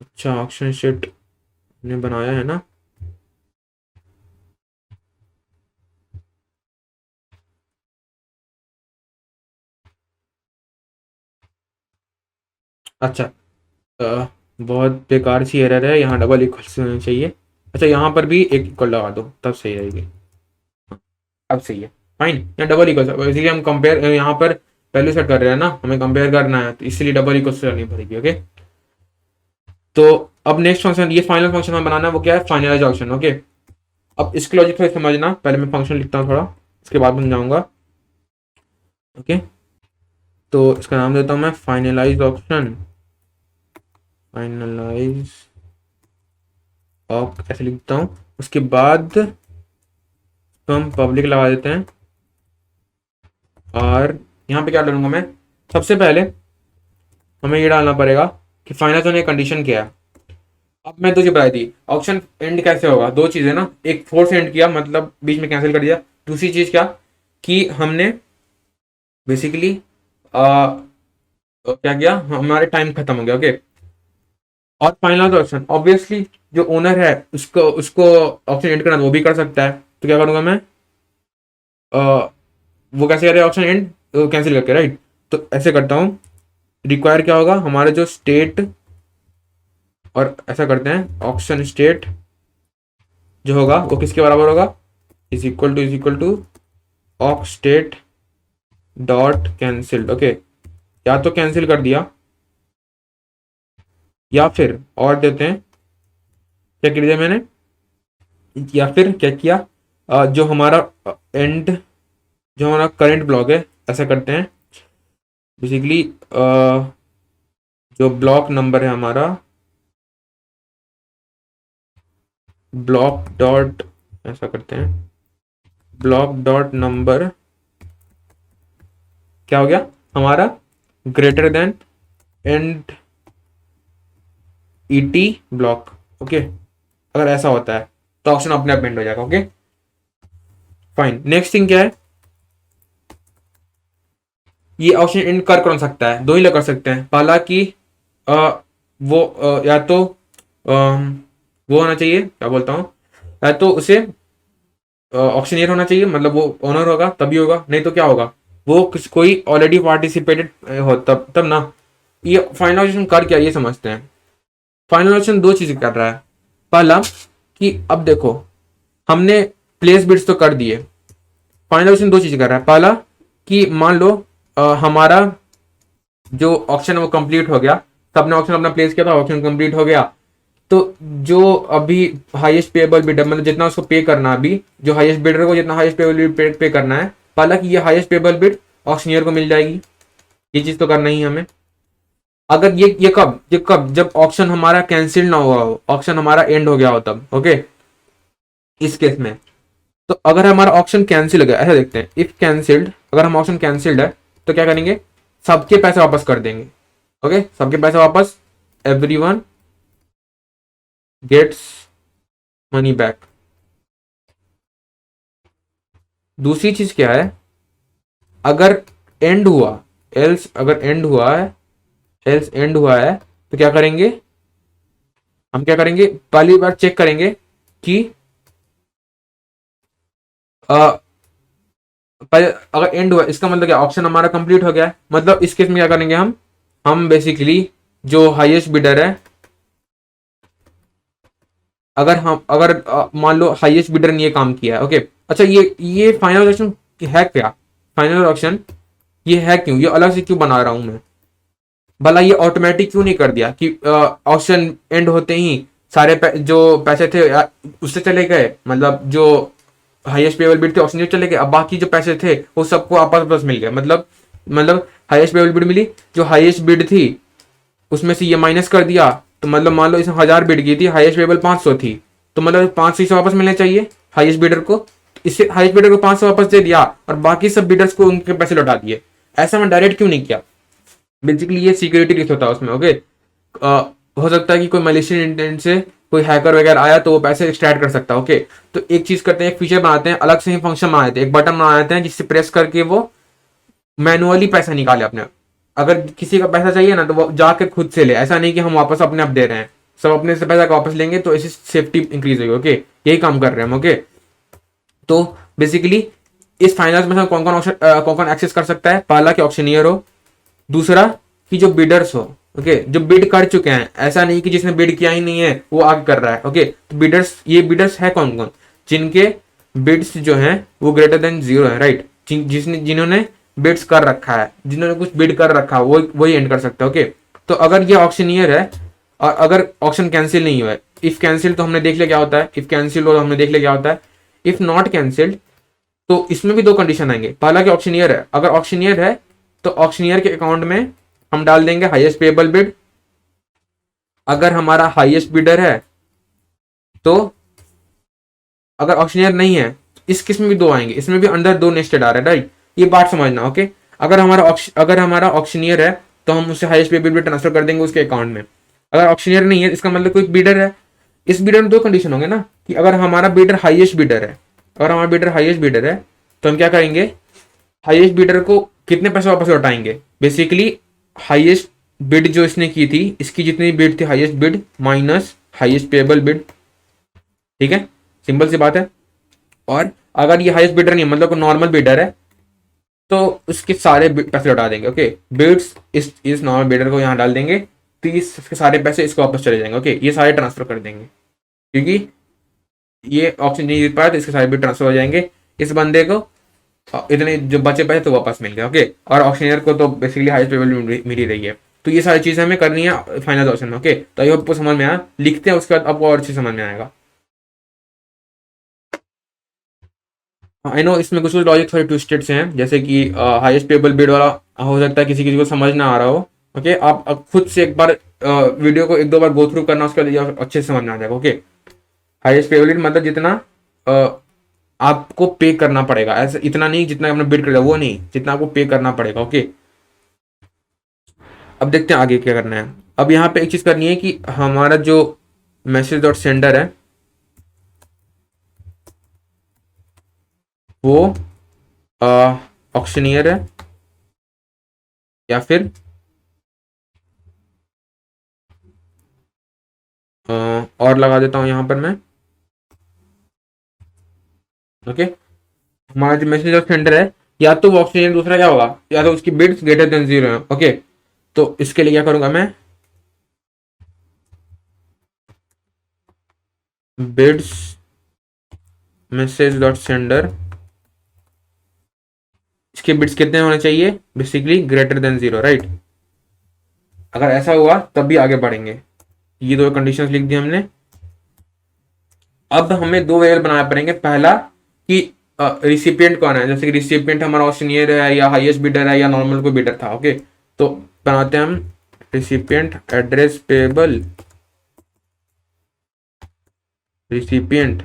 अच्छा, ऑक्शन स्टेट ने बनाया है ना, अच्छा, बहुत बेकार सी एरर है, यहाँ डबल इक्वल से होनी चाहिए। अच्छा, यहाँ पर भी एक इक्वल लगा दो, तब सही रहेगी। हाँ, अब सही है, फाइन। यहाँ डबल इक्वल, इसीलिए हम कंपेयर यहाँ पर वैल्यू सेट कर रहे हैं ना, हमें कंपेयर करना है, तो इसलिए डबल इक्वल से करनी पड़ेगी। ओके, तो अब नेक्स्ट फंक्शन, ये फाइनल फंक्शन हमें बनाना है, वो क्या है, फाइनलाइज ऑप्शन। ओके, अब इसके लॉजिक थोड़ा समझना, पहले मैं फंक्शन लिखता हूँ थोड़ा, इसके बाद समझाऊंगा। ओके, तो इसका नाम देता हूँ मैं फाइनलाइज ऑप्शन, फाइनलाइज ऑप ऐसे लिखता हूँ। उसके बाद तो हम पब्लिक लगा देते हैं, और यहाँ पे क्या डालूंगा मैं, सबसे पहले हमें ये डालना पड़ेगा कि फाइनल होने की कंडीशन क्या है। अब मैं तुझे बताई थी ऑप्शन एंड कैसे होगा, दो चीजें ना, एक फोर्स एंड किया मतलब बीच में कैंसिल कर दिया, दूसरी चीज क्या कि हमने बेसिकली क्या किया, हमारे टाइम खत्म हो गया। ओके, और फाइनल ऑप्शन ऑब्वियसली जो ओनर है उसको उसको ऑप्शन एंड करना, वो भी कर सकता है। तो क्या करूंगा मैं, वो कैसे करें ऑप्शन एंड, कैंसिल करके, राइट। तो ऐसे करता हूँ, रिक्वायर क्या होगा, हमारे जो स्टेट, और ऐसा करते हैं ऑप्शन स्टेट जो होगा वो किसके बराबर होगा, इज इक्वल टू ऑक स्टेट डॉट कैंसिल्ड। ओके, या तो कैंसिल कर दिया, या फिर और देते हैं, क्या कर दिया मैंने, या फिर क्या किया, जो हमारा एंड, जो हमारा करंट ब्लॉक है, ऐसा करते हैं बेसिकली, जो ब्लॉक नंबर है हमारा, ब्लॉक डॉट, ऐसा करते हैं ब्लॉक डॉट नंबर क्या हो गया हमारा, greater than and ET block. Okay, अगर ऐसा होता है तो ऑप्शन अपने आप एंड हो जाएगा। Okay, fine. नेक्स्ट थिंग क्या है, ये ऑप्शन एंड कर कौन सकता है, दो ही लोग कर सकते हैं। पहला कि वो या तो वो होना चाहिए, क्या बोलता हूँ, या तो उसे ऑक्शनियर होना चाहिए, मतलब वो ओनर होगा तभी होगा, नहीं तो क्या होगा, वो कोई ऑलरेडी पार्टिसिपेटेड हो तब तब ना। ये फाइनलाइजेशन कर क्या ये समझते हैं। फाइनलाइजेशन दो चीजें कर रहा है। पहला कि अब देखो हमने प्लेस बिड्स तो कर दिए, फाइनलाइजेशन दो चीजें कर रहा है। पहला कि मान लो हमारा जो ऑप्शन है वो कंप्लीट हो गया, सबने ऑप्शन अपना प्लेस किया था, ऑप्शन कंप्लीट हो गया, तो जो अभी हाईएस्ट पेएबल बिडर, मतलब जितना उसको पे करना है, अभी जो हाईएस्ट बिडर को जितना हाईएस्ट पेएबल बिड पे करना है, पहला कि ये हाईएस्ट पेएबल बिड ऑक्शनियर को मिल जाएगी, ये चीज तो करना ही है हमें। अगर ये कब जब ऑप्शन हमारा कैंसिल ना हुआ हो, ऑप्शन हमारा एंड हो गया हो तब, ओके। इस केस में तो अगर हमारा ऑप्शन कैंसिल हो गया, ऐसा देखते हैं, इफ कैंसिल्ड, अगर हम ऑप्शन कैंसिल्ड है तो क्या करेंगे, सबके पैसे वापस कर देंगे, ओके, सबके पैसे वापस, एवरीवन गेट्स मनी बैक। दूसरी चीज क्या है, अगर एंड हुआ, एल्स अगर एंड हुआ है, एल्स एंड हुआ है, तो क्या करेंगे, हम क्या करेंगे, पहली बार चेक करेंगे कि अ, पहले अगर एंड हुआ इसका मतलब क्या, ऑप्शन हमारा कंप्लीट हो गया है, मतलब इस केस में क्या करेंगे हम बेसिकली जो हाईएस्ट बिडर है, अगर मान लो हाईएस्ट बिडर ने ये काम किया है, ओके। अच्छा ये फाइनल ऑप्शन है क्या, फाइनल ऑप्शन ये है क्यों, ये अलग से क्यों बना रहा हूं मैं, भला ये ऑटोमेटिक क्यों नहीं कर दिया कि ऑप्शन एंड होते ही सारे जो पैसे थे उससे चले गए, मतलब जो हाईएस्ट पेबल बिड थे ऑप्शन चले गए, अब बाकी जो पैसे थे वो सबको आपस आपस मिल गए, मतलब हाईएस्ट पेबल बिड मिली, जो हाईएस्ट बिड थी उसमें से ये माइनस कर दिया, तो मतलब मान लो इसमें 1000 बिड की थी, हाईएस्ट पेबल 500 थी, तो मतलब 500 से वापस मिलने चाहिए हाईएस्ट बिडर को, इससे हाईएस्ट बिडर को 500 वापस दे दिया और बाकी सब बिडर्स को उनके पैसे लौटा दिए। ऐसा मैं डायरेक्ट क्यों नहीं किया, बेसिकली ये सिक्योरिटी रिस्क होता है उसमें, ओके। हो सकता है कि कोई मलेशियन इंटेंट से कोई हैकर वगैरह आया तो वो पैसे एक्सट्रैक्ट कर सकता है, ओके। तो एक चीज करते हैं, एक फीचर बनाते हैं, अलग से ही फंक्शन बनाते हैं, एक बटन बनाते हैं जिससे प्रेस करके वो मैनुअली पैसा निकाले अपने, अगर किसी का पैसा चाहिए ना तो वो जाके खुद से ले, ऐसा नहीं कि हम वापस अपने आप दे रहे हैं, सब अपने से पैसा वापस लेंगे तो ऐसी सेफ्टी इंक्रीज होगी, ओके। यही काम कर रहे हैं हम, ओके। तो बेसिकली इस फाइनेंस में कौन कौन ऑप्शन कौन कौन एक्सेस कर सकता है, पहला कि ऑप्शनियर हो, दूसरा कि जो बिडर्स हो, ओके, जो बिड कर चुके हैं, ऐसा नहीं कि जिसने बिड किया ही नहीं है वो आगे कर रहा है, ओके। तो बिडर्स, ये बिडर्स है कौन कौन, जिनके बिड्स जो हैं वो ग्रेटर देन जीरो है, राइट, जिन्होंने बिड्स कर रखा है, जिन्होंने कुछ बिड कर रखा है वो वही एंड कर सकता है, ओके। तो अगर ये ऑप्शनियर है और अगर ऑप्शन कैंसिल नहीं हुआ है, इफ कैंसिल तो हमने देख लिया क्या होता है, इफ कैंसिल हो तो हमने देख लिया क्या होता है, इफ नॉट कैंसिल्ड तो इसमें भी दो कंडीशन आएंगे, पहला कि ऑप्शनियर है, अगर ऑप्शनियर है तो ऑप्शनियर के अकाउंट में हम डाल देंगे हाईएस्ट पेएबल बिड, अगर हमारा हाईएस्ट बिडर है तो, अगर ऑप्शनियर नहीं है इस किस्म में भी दो आएंगे, इसमें भी अंदर दो नेस्टेड आ रहा है, राइट, ये बात समझना, ओके। अगर हमारा ऑप्शनियर है तो हम उसे हाईएस्ट पेएबल बिड ट्रांसफर कर देंगे उसके अकाउंट में, अगर ऑप्शनियर नहीं है इसका मतलब कोई बिडर है, इस बिडर में दो कंडीशन होंगे ना, कि अगर हमारा बिडर हाईएस्ट बिडर है, अगर हमारा बिडर हाईएस्ट बिडर है तो हम क्या करेंगे, हाईएस्ट बिडर को कितने पैसे वापस लौटाएंगे, बेसिकली हाईएस्ट बिड जो इसने की थी, इसकी जितनी बिड थी highest bid minus highest payable bid, ठीक है, सिंपल सी बात है। और अगर ये हाईएस्ट बिडर नहीं है, मतलब नॉर्मल बिडर है, तो उसके सारे पैसे लौटा देंगे, ओके। बिड्स इस नॉर्मल बिडर को यहाँ डाल देंगे, तो इसके सारे पैसे इसको वापस चले जाएंगे, ओके, ये सारे ट्रांसफर कर देंगे, क्योंकि ये ऑप्शन नहीं जीत पाया तो इसके सारे बिड ट्रांसफर हो जाएंगे, इस बंदे को इतने जो बचे पैसे तो वापस मिल गए, ओके। और ऑक्शनियर को तो बेसिकली हाईएस्ट पेबल मिल ही रही है, तो ये सारी चीजें हमें करनी है फाइनल ऑप्शन में, ओके। तो आई आपको समझ में आया, लिखते हैं उसके बाद आपको और अच्छी समझ में आएगा। आई नो इसमें कुछ लॉजिक थोड़े ट्विस्टेड से हैं, जैसे कि हाईएस्ट पेबल बिड वाला हो सकता है किसी किसी को समझ ना आ रहा हो, ओके। आप खुद से एक बार वीडियो को एक दो बार गो थ्रू करना, उसके बाद अच्छे से समझ में आ जाएगा, ओके। हाईएस्ट पेबल बिड मतलब जितना आपको पे करना पड़ेगा, ऐसा इतना नहीं जितना आपने बिड कर लिया वो नहीं, जितना आपको पे करना पड़ेगा, ओके। अब देखते हैं आगे क्या करना है। अब यहाँ पे एक चीज करनी है कि हमारा जो मैसेज डॉट सेंडर है वो ऑक्शनियर है या फिर और लगा देता हूँ यहाँ पर मैं ओके, हमारा जो मैसेज ऑफ सेंडर है, या तो वो ऑक्सीजन, दूसरा क्या होगा, या तो उसकी बिट्स ग्रेटर देन 0 है। ओके, तो इसके लिए क्या करूंगा मैं, बिट्स मैसेज डॉट सेंडर, इसके बिट्स कितने होने चाहिए, बेसिकली ग्रेटर देन 0, राइट। अगर ऐसा हुआ तब भी आगे बढ़ेंगे। ये दो कंडीशंस लिख दी हमने। अब हमें दो वेरिएबल बनाना पड़ेंगे। पहला कि रिसिपिएंट कौन है, जैसे कि रिसिपिएंट हमारा ऑक्शनियर है या हाईएस्ट बिडर है या नॉर्मल कोई बिडर था। ओके, तो बनाते हैं हम recipient address payable, recipient.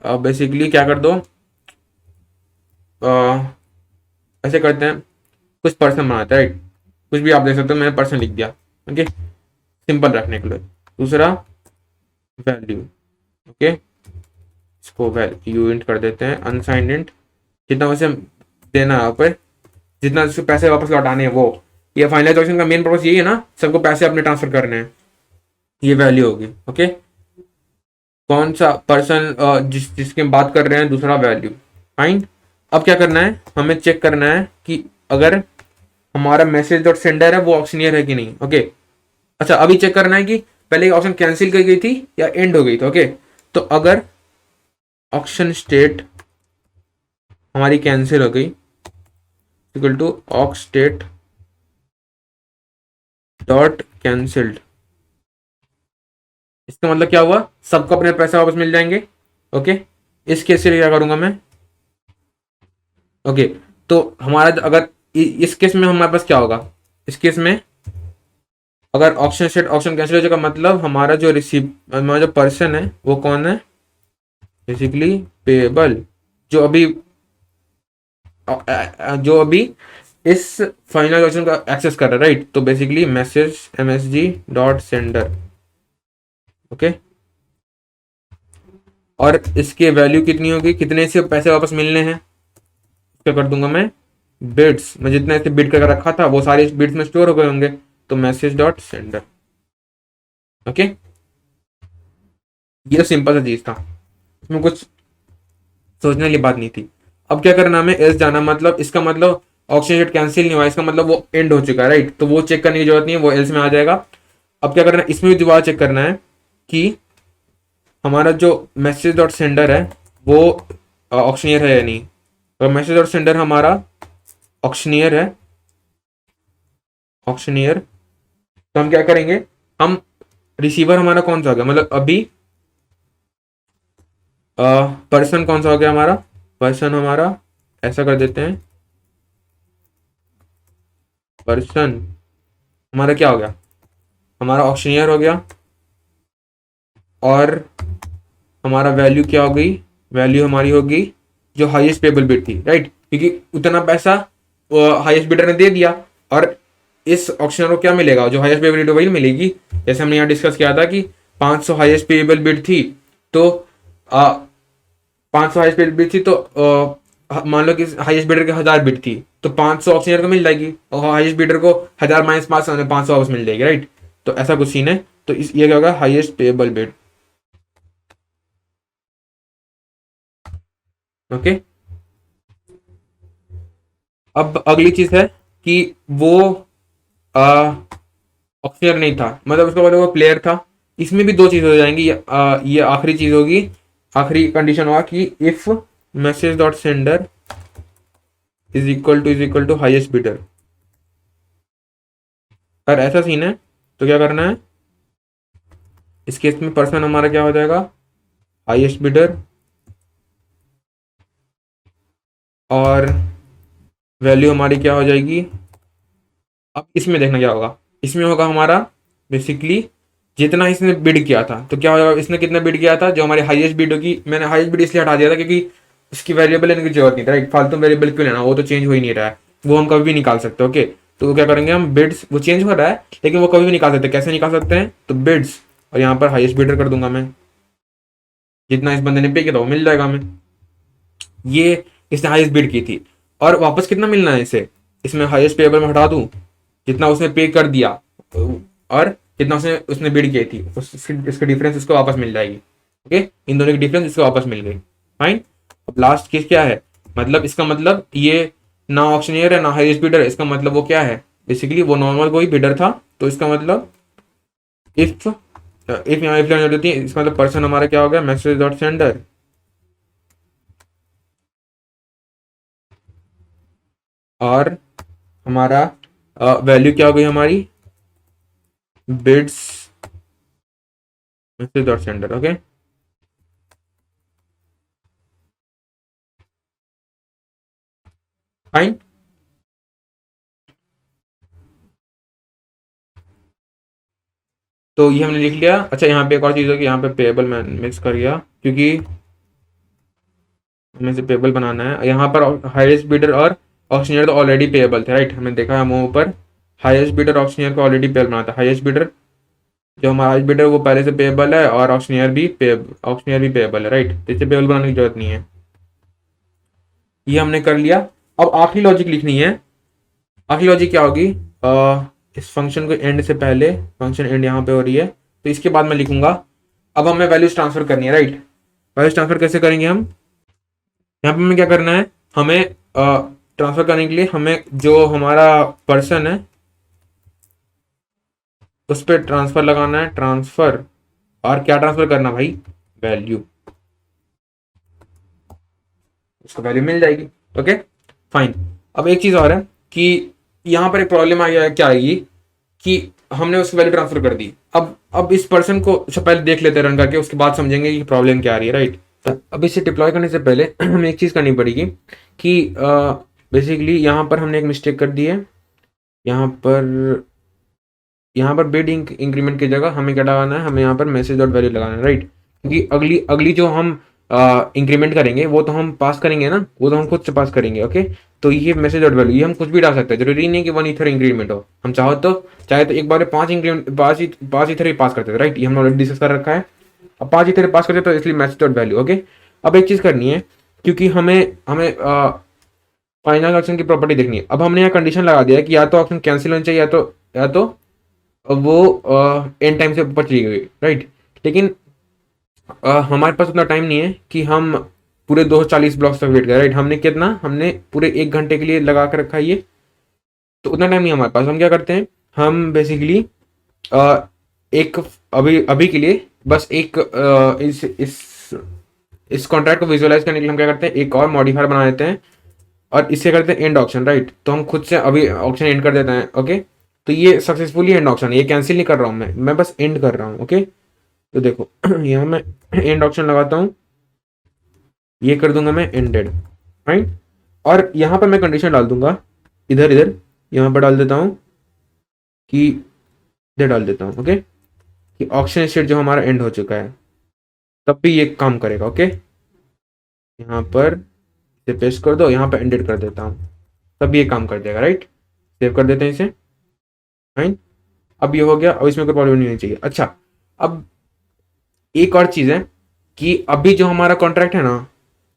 Basically क्या कर दो, ऐसे करते हैं, कुछ पर्सन बनाते हैं, राइट, कुछ भी आप देख सकते हो, मैंने पर्सन लिख दिया। ओके, सिंपल रखने के लिए। दूसरा वैल्यू, ओके, इसको वैल्यू इंट कर देते हैं, अनसाइंड इंट, जितना उसे देना है ऊपर, जितना उसके पैसे वापस लौटाने हैं वो। ये फाइनलाइजेशन का मेन पर्पस यही है ना, सबको पैसे अपने ट्रांसफर करने हैं। ये वैल्यू होगी। ओके, कौन सा पर्सन जिसकी हम बात कर रहे हैं, दूसरा वैल्यू, फाइन। अब क्या करना है, हमें चेक करना है कि अगर हमारा मैसेज डॉट सेंडर है वो ऑक्शनियर है कि नहीं। ओके, अच्छा, अभी चेक करना है कि पहले ऑप्शन कैंसिल कर गई थी या एंड हो गई थी। ओके, तो अगर ऑक्शन स्टेट हमारी कैंसिल हो गई, equal to aux state dot cancelled, इसका मतलब क्या हुआ, सबको अपने पैसे वापस मिल जाएंगे। ओके, इस केस से क्या करूंगा मैं, ओके, तो हमारा अगर इस केस में हमारे पास क्या होगा, इस केस में अगर ऑप्शन सेट ऑप्शन कैंसिल हो जाएगा, मतलब हमारा जो हमारा जो पर्सन है वो कौन है, बेसिकली पेबल, जो अभी जो अभी इस फाइनल ऑप्शन का एक्सेस कर रहा है, राइट। तो basically message msg dot sender. Okay, और इसके वैल्यू कितनी होगी, कितने से पैसे वापस मिलने हैं, क्या कर दूंगा मैं, बिट्स, मैं जितना इसे बिट करके रखा था वो सारे बिट्स में स्टोर हो गए होंगे, तो मैसेज डॉट सेंडर। ओके, ये सिंपल सा चीज था, इसमें कुछ सोचने वाली बात नहीं थी। अब क्या करना हमें, एल्स जाना, मतलब इसका मतलब ऑक्शन सेट कैंसिल नहीं हुआ, इसका मतलब वो एंड हो चुका है, राइट। तो वो चेक करने की जरूरत नहीं है, वो एल्स में आ जाएगा। अब क्या करना है, इसमें भी दोबारा चेक करना है कि हमारा जो मैसेज डॉट सेंडर है वो ऑक्शनियर है या नहीं। अगर मैसेज डॉट सेंडर हमारा ऑक्शनियर है, ऑक्शनियर, तो हम क्या करेंगे, हम रिसीवर हमारा कौन सा हो गया, मतलब अभी पर्सन कौन सा हो गया हमारा, पर्सन हमारा ऐसा कर देते हैं, पर्सन हमारा क्या हो गया, हमारा ऑक्शनियर हो गया, और हमारा वैल्यू क्या हो गई, वैल्यू हमारी होगी जो हाईएस्ट पेबल बिड थी, राइट, क्योंकि उतना पैसा हाईएस्ट बिडर ने दे दिया, और इस ऑप्शन को क्या मिलेगा, जो हाईएस्ट पेबल बिड वही मिलेगी। जैसे हमने यहाँ डिस्कस किया था कि 500 हाईएस्ट पेबल बिड थी, तो 500 हाईएस्ट बिड थी, तो मान लो कि हाईएस्ट बिडर की 1000 बिड थी, तो 500 ऑप्शनर को मिल जाएगी, और हाईएस्ट बिडर को 1000 माइनस 500 वापस मिल जाएगी, राइट। तो ऐसा कुछ सीन है। तो ये क्या होगा, हाईएस्ट पेबल बिड। ओके, अब अगली चीज है कि वो ऑक्शनियर नहीं था, मतलब उसका मतलब वो प्लेयर था। इसमें भी दो चीज हो जाएंगी, ये आखिरी चीज होगी, आखिरी कंडीशन होगा कि if message dot sender is equal to highest bidder. अगर ऐसा सीन है तो क्या करना है, इस केस में पर्सन हमारा क्या हो जाएगा, हाईएस्ट बिडर, और वैल्यू हमारी क्या हो जाएगी। अब इसमें देखना क्या होगा, इसमें होगा हमारा बेसिकली जितना इसने बिड किया था, तो क्या होगा, इसने कितना बिड किया था, जो हमारी हाईएस्ट बिड होगी। मैंने हाईएस्ट बिड इसलिए हटा दिया था क्योंकि इसकी वेरिएबल लेने की जरूरत नहीं था, राइट। फालतू वेरिएबल क्यों लेना, वो तो चेंज हो ही नहीं रहा है, वो हम कभी भी निकाल सकते हैं। ओके, तो क्या करेंगे हम, बिड्स, वो चेंज हो रहा है लेकिन वो कभी भी निकाल सकते हैं। कैसे निकाल सकते हैं, तो बिड्स, और यहाँ पर हाईएस्ट बिडर कर दूंगा मैं, जितना इस बंदे ने पे किया था वो मिल जाएगा हमें। ये इसने हाईएस्ट बिड की थी, और वापस कितना मिलना है इसे, इसमें हाईएस्ट पेबल में हटा दूं, जितना उसने पे कर दिया और जितना उसने उसने बिड की थी, इसके डिफरेंस इसको वापस मिल जाएगी। ओके, इन दोनों की डिफरेंस इसको वापस मिल गई। फाइन। अब लास्ट केस क्या है, मतलब इसका मतलब ये ना ऑक्शनियर है ना हाईएस्ट बिडर है, इसका मतलब वो क्या है, बेसिकली वो नॉर्मल कोई बिडर था। तो इसका मतलब इफ यहाँ इफ लाइन होती है, इसका मतलब पर्सन हमारा क्या हो गया, मैसेज डॉट सेंडर, और हमारा वैल्यू क्या हो गई हमारी, bids message dot sender. Okay fine. तो ये हमने लिख लिया। अच्छा यहाँ पे एक और चीज़ है कि यहाँ पे पेबल मैं मिक्स कर गया, क्योंकि हमें से पेबल बनाना है। यहाँ पर हाईएस्ट बिडर और ऑक्शनियर तो ऑलरेडी पेबल थे, राइट, हमने देखा है हम ऊपर हाईएस्ट बिडर ऑक्शनियर को ऑलरेडी पेबल बना था। हाईएस्ट बिडर जो हमारा हाईएस्ट बिडर वो पहले से पेबल है, और ऑक्शनियर भी पेबल है, राइट, तो इसे पेबल बनाने की जरूरत नहीं है। ये हमने कर लिया। अब आखिरी लॉजिक लिखनी है। आखिरी लॉजिक क्या होगी, इस फंक्शन को एंड से पहले, फंक्शन एंड यहाँ पे हो रही है, तो इसके बाद मैं लिखूंगा। अब हमें वैल्यूज ट्रांसफर करनी है, राइट। वैल्यूज ट्रांसफर कैसे करेंगे हम, यहाँ पे हमें क्या करना है, हमें ट्रांसफर करने के लिए हमें जो हमारा पर्सन है उस पर ट्रांसफर लगाना है, ट्रांसफर, और क्या ट्रांसफर करना भाई, वैल्यू, उसको वैल्यू मिल जाएगी। Okay fine. अब एक चीज और है कि यहाँ पर एक प्रॉब्लम आ गया, क्या आएगी कि हमने उसकी वैल्यू ट्रांसफर कर दी। अब इस पर्सन को अच्छा पहले देख लेते हैं रन करके, उसके बाद समझेंगे कि प्रॉब्लम क्या आ रही है, राइट। अब इसे डिप्लॉय करने से पहले हमें एक चीज़ करनी पड़ेगी कि बेसिकली यहाँ पर हमने एक मिस्टेक कर दी है। यहाँ पर बिड इंक्रीमेंट की जगह हमें क्या लगाना है, हमें यहाँ पर मैसेज डॉट वैल्यू लगाना है, राइट। क्योंकि अगली अगली जो हम इंक्रीमेंट करेंगे वो तो हम पास करेंगे ना, वो तो हम खुद से पास करेंगे। ओके तो ये मैसेज डॉट वैल्यू ये हम कुछ भी डाल सकते हैं, जरूरी नहीं कि 1 ईथर इंक्रीमेंट हो। हम चाहे तो एक बार में 5 इंक्रीमेंट 5 ईथर ही पास करते थे, राइट, ये हमने ऑलरेडी डिस्कस कर रखा है। अब 5 ईथर पास करते तो इसलिए मैसेज डॉट वैल्यू। ओके अब एक चीज़ करनी है, क्योंकि हमें हमें फाइनल ऑप्शन की प्रॉपर्टी देखनी है। अब हमने यहाँ कंडीशन लगा दिया है कि या तो ऑप्शन कैंसिल होना चाहिए, या तो वो एंड टाइम से ऊपर चली गई, राइट। लेकिन हमारे पास उतना टाइम नहीं है कि हम पूरे 240 ब्लॉक्स तक वेट करें, राइट। हमने पूरे 1 घंटे के लिए लगा कर रखा है ये, तो उतना टाइम नहीं हमारे पास। हम क्या करते हैं, हम बेसिकली एक अभी अभी के लिए बस एक इस कॉन्ट्रैक्ट को विजुअलाइज करने के लिए हम क्या करते हैं, एक और मॉडिफायर बना देते हैं, और इससे करते हैं एंड ऑप्शन, राइट। तो हम खुद से अभी ऑप्शन एंड कर देते हैं। ओके तो ये सक्सेसफुली एंड ऑप्शन है, ये कैंसिल नहीं कर रहा हूँ मैं बस एंड कर रहा हूँ। ओके तो देखो यहाँ मैं एंड ऑप्शन लगाता हूँ, ये कर दूंगा मैं एंडेड, राइट। और यहाँ पर मैं कंडीशन डाल दूंगा, इधर इधर यहाँ पर डाल देता हूँ कि इधर डाल देता हूँ, ओके, कि ऑप्शन स्टेट जो हमारा एंड हो चुका है, तब भी ये काम करेगा। ओके यहाँ पर इसे पेस्ट कर दो, यहाँ पर एंडेड कर देता हूँ, तब ये काम कर देगा, राइट। सेव कर देते हैं इसे, फाइन। अब ये हो गया, अब इसमें कोई प्रॉब्लम नहीं होनी चाहिए। अच्छा अब एक और चीज़ है कि अभी जो हमारा कॉन्ट्रैक्ट है ना,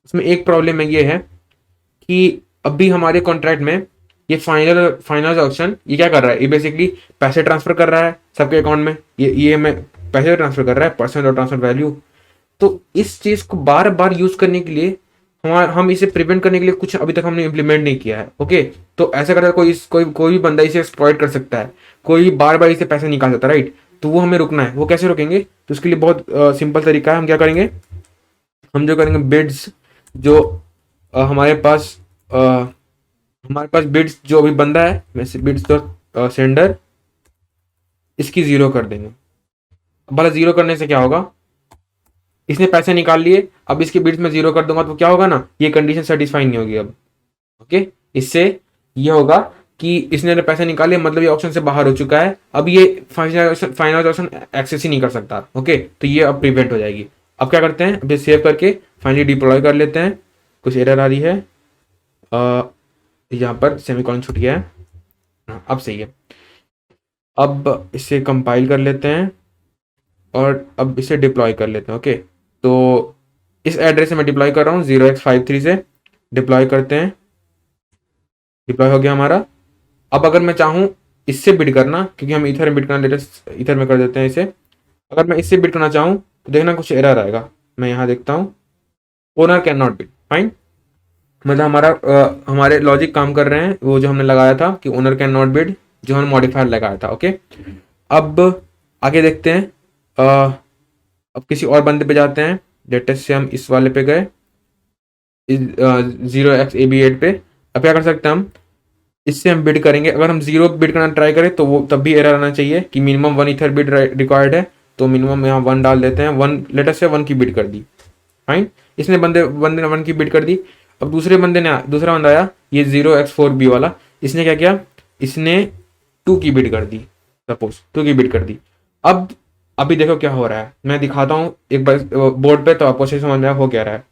उसमें एक प्रॉब्लम है, ये है कि अभी हमारे कॉन्ट्रैक्ट में ये फाइनल ऑप्शन ये क्या कर रहा है, ये बेसिकली पैसे ट्रांसफर कर रहा है सबके अकाउंट में, ये मैं पैसे ट्रांसफर कर रहा है, पर्सन और ट्रांसफर वैल्यू। तो इस चीज़ को बार बार यूज करने के लिए हम इसे प्रिवेंट करने के लिए कुछ अभी तक हमने इम्प्लीमेंट नहीं किया है। ओके तो ऐसा करता कोई भी बंदा इसे एक्सप्लॉइट कर सकता है, कोई बार बार इसे पैसे निकाल सकता है, राइट। तो वो हमें रुकना है। वो कैसे रोकेंगे, तो उसके लिए बहुत सिंपल तरीका है। हम क्या करेंगे, हम जो करेंगे बिड्स जो हमारे पास बिड्स जो अभी बंदा है, वैसे बिड्स तो सेंडर, इसकी जीरो कर देंगे। भला जीरो करने से क्या होगा, इसने पैसे निकाल लिए, अब इसके बिड्स में जीरो कर दूंगा तो क्या होगा ना, ये कंडीशन सेटिस्फाई नहीं होगी अब। ओके इससे ये होगा कि इसने पैसे निकाले, मतलब ये ऑप्शन से बाहर हो चुका है, अब ये फाइनल ऑप्शन एक्सेस ही नहीं कर सकता। ओके तो ये अब प्रिवेंट हो जाएगी। अब क्या करते हैं, अभी सेव करके फाइनली डिप्लॉय कर लेते हैं। कुछ एरर आ रही है, यहाँ पर सेमीकोलन छूट गया है, अब सही है। अब इसे कंपाइल कर लेते हैं और अब इसे डिप्लॉय कर लेते हैं। ओके तो इस एड्रेस से मैं डिप्लॉय कर रहा हूँ 0x53 से, डिप्लॉय करते हैं, डिप्लॉय हो गया हमारा। अब अगर मैं चाहूँ इससे बिड करना, क्योंकि हम इथर में बिड करना, लेटेस्ट इथर में कर देते हैं इसे। अगर मैं इससे बिड करना चाहूँ तो देखना कुछ एरर आएगा, मैं यहाँ देखता हूँ। Owner can not bid. Fine, मतलब हमारे लॉजिक काम कर रहे हैं, वो जो हमने लगाया था कि ओनर कैन नॉट बिड, जो हमने मॉडिफायर लगाया था। ओके, अब आगे देखते हैं। अब किसी और बंदे पे जाते हैं। लेटेस्ट से हम इस वाले पे गए, 0xab8 पे। अब क्या कर सकते हैं हम, इससे हम बिड करेंगे। अगर हम 0 बिड करना ट्राई करें तो वो तब भी एरर आना चाहिए कि मिनिमम 1 ईथर बिड रिक्वायर्ड है। तो मिनिमम यहाँ 1 डाल देते हैं। 1 लेटेस्ट से 1 की बिड कर दी। फाइन, इसने बंदे बंदे ने 1 की बिड कर दी। अब दूसरा बंदा आया, ये 0x4b वाला। इसने क्या किया, इसने 2 की बिड कर दी। सपोज 2 की बिड कर दी। अब अभी देखो क्या हो रहा है, मैं दिखाता हूँ एक बार बोर्ड पे, तो आपको सही समझ में हो क्या रहा है।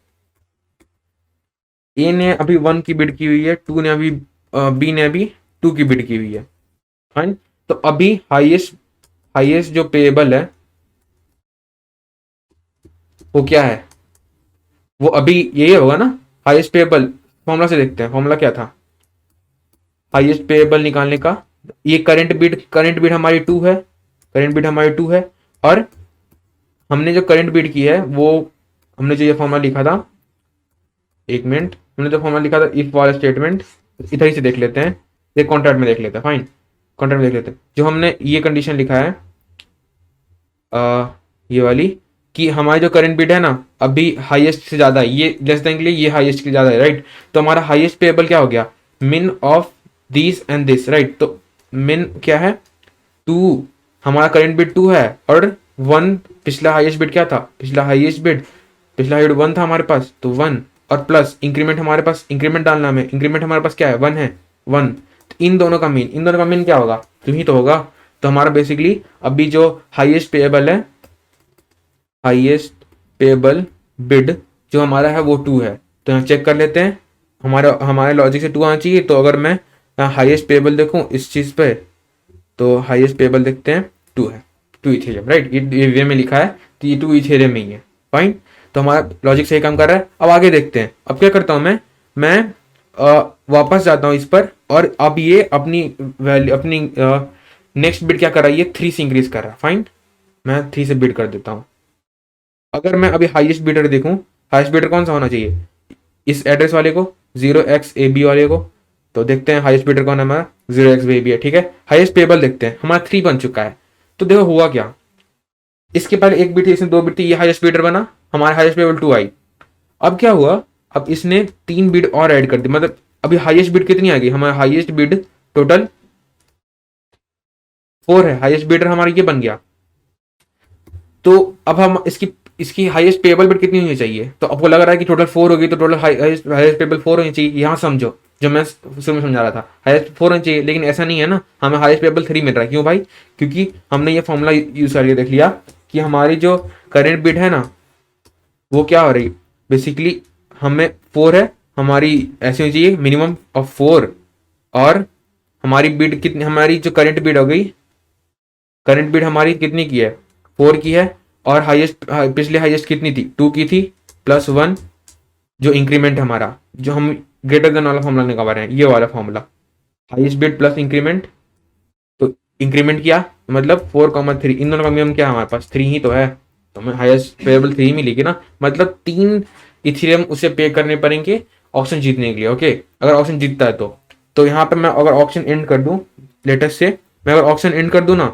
ए ने अभी 1 की बिड की हुई है, 2 ने अभी बी ने अभी 2 की बिड की हुई है। फाइन, तो अभी हाईएस्ट जो पेएबल है वो क्या है, वो अभी यही होगा ना। हाईएस्ट पेएबल फॉर्मूला से देखते हैं, फॉर्मूला क्या था हाईएस्ट पेएबल निकालने का। ये करंट बिड हमारी 2 है, करंट बिड हमारी 2 है। और हमने जो करंट बिड की है वो, हमने जो ये फॉर्मूला लिखा था, एक मिनट, हमने जो फॉर्मूला लिखा था इफ वाला स्टेटमेंट, इधर ही से देख लेते हैं, ये कॉन्ट्रैक्ट में देख लेते हैं। फाइन, कॉन्ट्रैक्ट में देख लेते हैं। जो हमने ये कंडीशन लिखा है ये वाली, कि हमारी जो करंट बिड है ना अभी हाईएस्ट से ज्यादा है, ये लेस देन के लिए ये हाईएस्ट के ज्यादा है, राइट। तो हमारा हाईएस्ट पेएबल क्या हो गया, मिन of this and this, right. तो मिन क्या है 2, हमारा करंट बिड 2 है, और 1 पिछला हाईएस्ट बिड क्या था, पिछला हाईएस्ट बिड 1 था हमारे पास, तो 1 और प्लस इंक्रीमेंट, हमारे पास इंक्रीमेंट डालना है, इंक्रीमेंट हमारे पास क्या है 1 है, 1। तो इन दोनों का मीन क्या होगा, 2 ही तो होगा। तो हमारा बेसिकली अभी जो हाईएस्ट पेएबल है, हाईएस्ट पेएबल बिड जो हमारा है वो 2 है। तो यहाँ चेक कर लेते हैं, हमारे लॉजिक से 2 आना चाहिए। तो अगर मैं यहाँ हाईएस्ट पेएबल देखूँ इस चीज पे, तो हाईएस्ट पेएबल देखते हैं 2 है, 2 इथेरियम, राइट। ये वे में लिखा है तो ये 2 इथेरियम में ही है। फाइन, तो हमारा लॉजिक सही काम कर रहा है। अब आगे देखते हैं। अब क्या करता हूँ मैं वापस जाता हूँ इस पर, और अब ये अपनी वैल्यू, अपनी नेक्स्ट बिड क्या कर रहा है, ये 3 से इंक्रीज कर रहा है। फाइन, मैं 3 से बिड कर देता हूँ। अगर मैं अभी हाईएस्ट बिडर देखूं, हाईएस्ट बिडर कौन सा होना चाहिए, इस एड्रेस वाले को, 0xab वाले को। तो देखते हैं हाईएस्ट बिडर कौन है, हमारा 0xab है, ठीक है। हाईएस्ट पेएबल देखते हैं, हमारा 3 बन चुका है। तो देखो हुआ क्या, इसके पहले 1 बिड थी, इसमें 2 बिड थी, ये हाईएस्ट बिडर बना, हमारा हाईएस्ट पेएबल 2 आई। अब क्या हुआ, अब इसने 3 बिड और ऐड कर दी, मतलब अभी हाईएस्ट बिड कितनी आ गई, हमारा हाईएस्ट बिड टोटल 4 है, हाईएस्ट बिडर हमारा ये बन गया। तो अब हम इसकी हाईएस्ट पेएबल बिड कितनी होनी चाहिए, तो आपको लग रहा है कि टोटल 4 होगी, तो टोटल हाईएस्ट पेएबल 4 होनी चाहिए। यहाँ समझो, जो मैं शुरू में समझा रहा था, हाईएस्ट 4 होनी चाहिए, लेकिन ऐसा नहीं है ना, हमें हाईएस्ट पेएबल 3 मिल रहा है। क्यों भाई, क्योंकि हमने ये फॉर्मूला यूज करके देख लिया कि हमारी जो करेंट बिड है ना वो क्या हो रही, बेसिकली हमें 4 है, हमारी ऐसी होनी चाहिए मिनिमम ऑफ 4। और हमारी बिड कितनी, हमारी जो करंट बिड हो गई, करंट बिड हमारी कितनी की है, 4 की है। और हाईएस्ट, पिछले हाईएस्ट कितनी थी, 2 की थी, प्लस 1 जो इंक्रीमेंट हमारा, जो हम ग्रेटर देन वाला फॉर्मूला निकाल रहे हैं, ये वाला formula, highest bid plus increment. तो इंक्रीमेंट किया मतलब 4,3, इन दोनों का मिनिमम क्या है हमारे पास, 3 ही तो है। तो हमें हाईएस्ट पेएबल 3 मिलेगी ना, मतलब 3 इथेरियम उसे पे करने पड़ेंगे ऑप्शन जीतने के लिए। ओके, अगर ऑप्शन जीतता है तो यहाँ पे मैं अगर ऑप्शन एंड कर दूं, लेटेस्ट से मैं अगर ऑप्शन एंड कर दूं ना,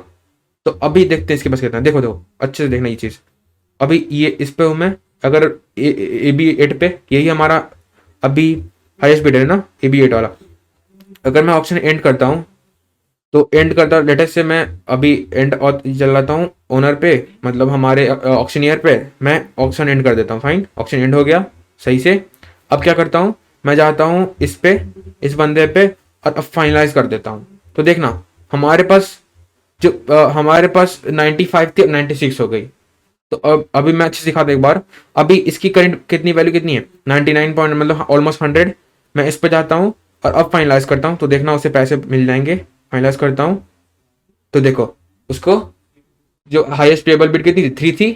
तो अभी देखते हैं इसके पास कितना है। देखो अच्छे से देखना ये चीज। अभी ये इस पे हूं मैं, अगर AB8 पे, यही हमारा अभी हाईएस्ट बिड है ना, AB8 वाला। अगर मैं ऑप्शन एंड करता हूं, तो एंड करता हूं, लेटेस्ट से मैं अभी एंड चल जाता हूं ओनर पे, मतलब हमारे ऑक्शनियर पे, मैं ऑप्शन एंड कर देता हूँ। फाइन, ऑप्शन एंड हो गया सही से। अब क्या करता हूँ, मैं जाता हूँ इस पे, इस बंदे पे, और अब फाइनलाइज कर देता हूँ। तो देखना हमारे पास जो हमारे पास 95 थी, अब 96 हो गई। तो अब अभी मैं अच्छे से दिखाता हूं एक बार। अभी इसकी करंट कितनी वैल्यू कितनी है, 99 पॉइंट, मतलब ऑलमोस्ट 100। मैं इस पे जाता हूँ और अब फाइनलाइज करता हूँ, तो देखना उसे पैसे मिल जाएंगे। फाइनलाइज करता हूँ तो देखो उसको जो हाईएस्ट पेएबल बिड कितनी थी, 3 थी,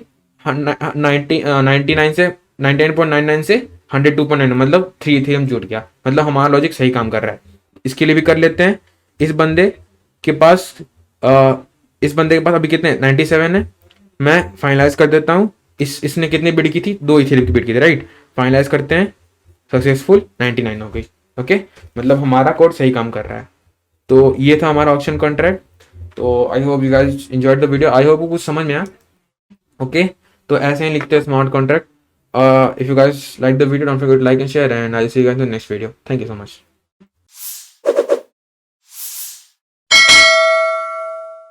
99 से 99.99 से 102.9, मतलब 3 इथेरियम जुट गया। मतलब हमारा लॉजिक सही काम कर रहा है। इसके लिए भी कर लेते हैं। इस बंदे के पास अभी कितने 97 है। मैं फाइनलाइज कर देता हूँ। इसने कितनी बिड की थी, 2 इथेरियम की बिड की थी, राइट। फाइनलाइज करते हैं, सक्सेसफुल 99 हो गई। ओके, मतलब हमारा कोड सही काम कर रहा है। तो ये था हमारा ऑप्शन कॉन्ट्रैक्ट। तो I hope you guys enjoyed the video, I hope कुछ समझ में आया। ओके, तो ऐसे ही लिखते हैं smart contract. If you guys like the video, don't forget to like and share, and I'll see you guys in the next video. Thank you so much.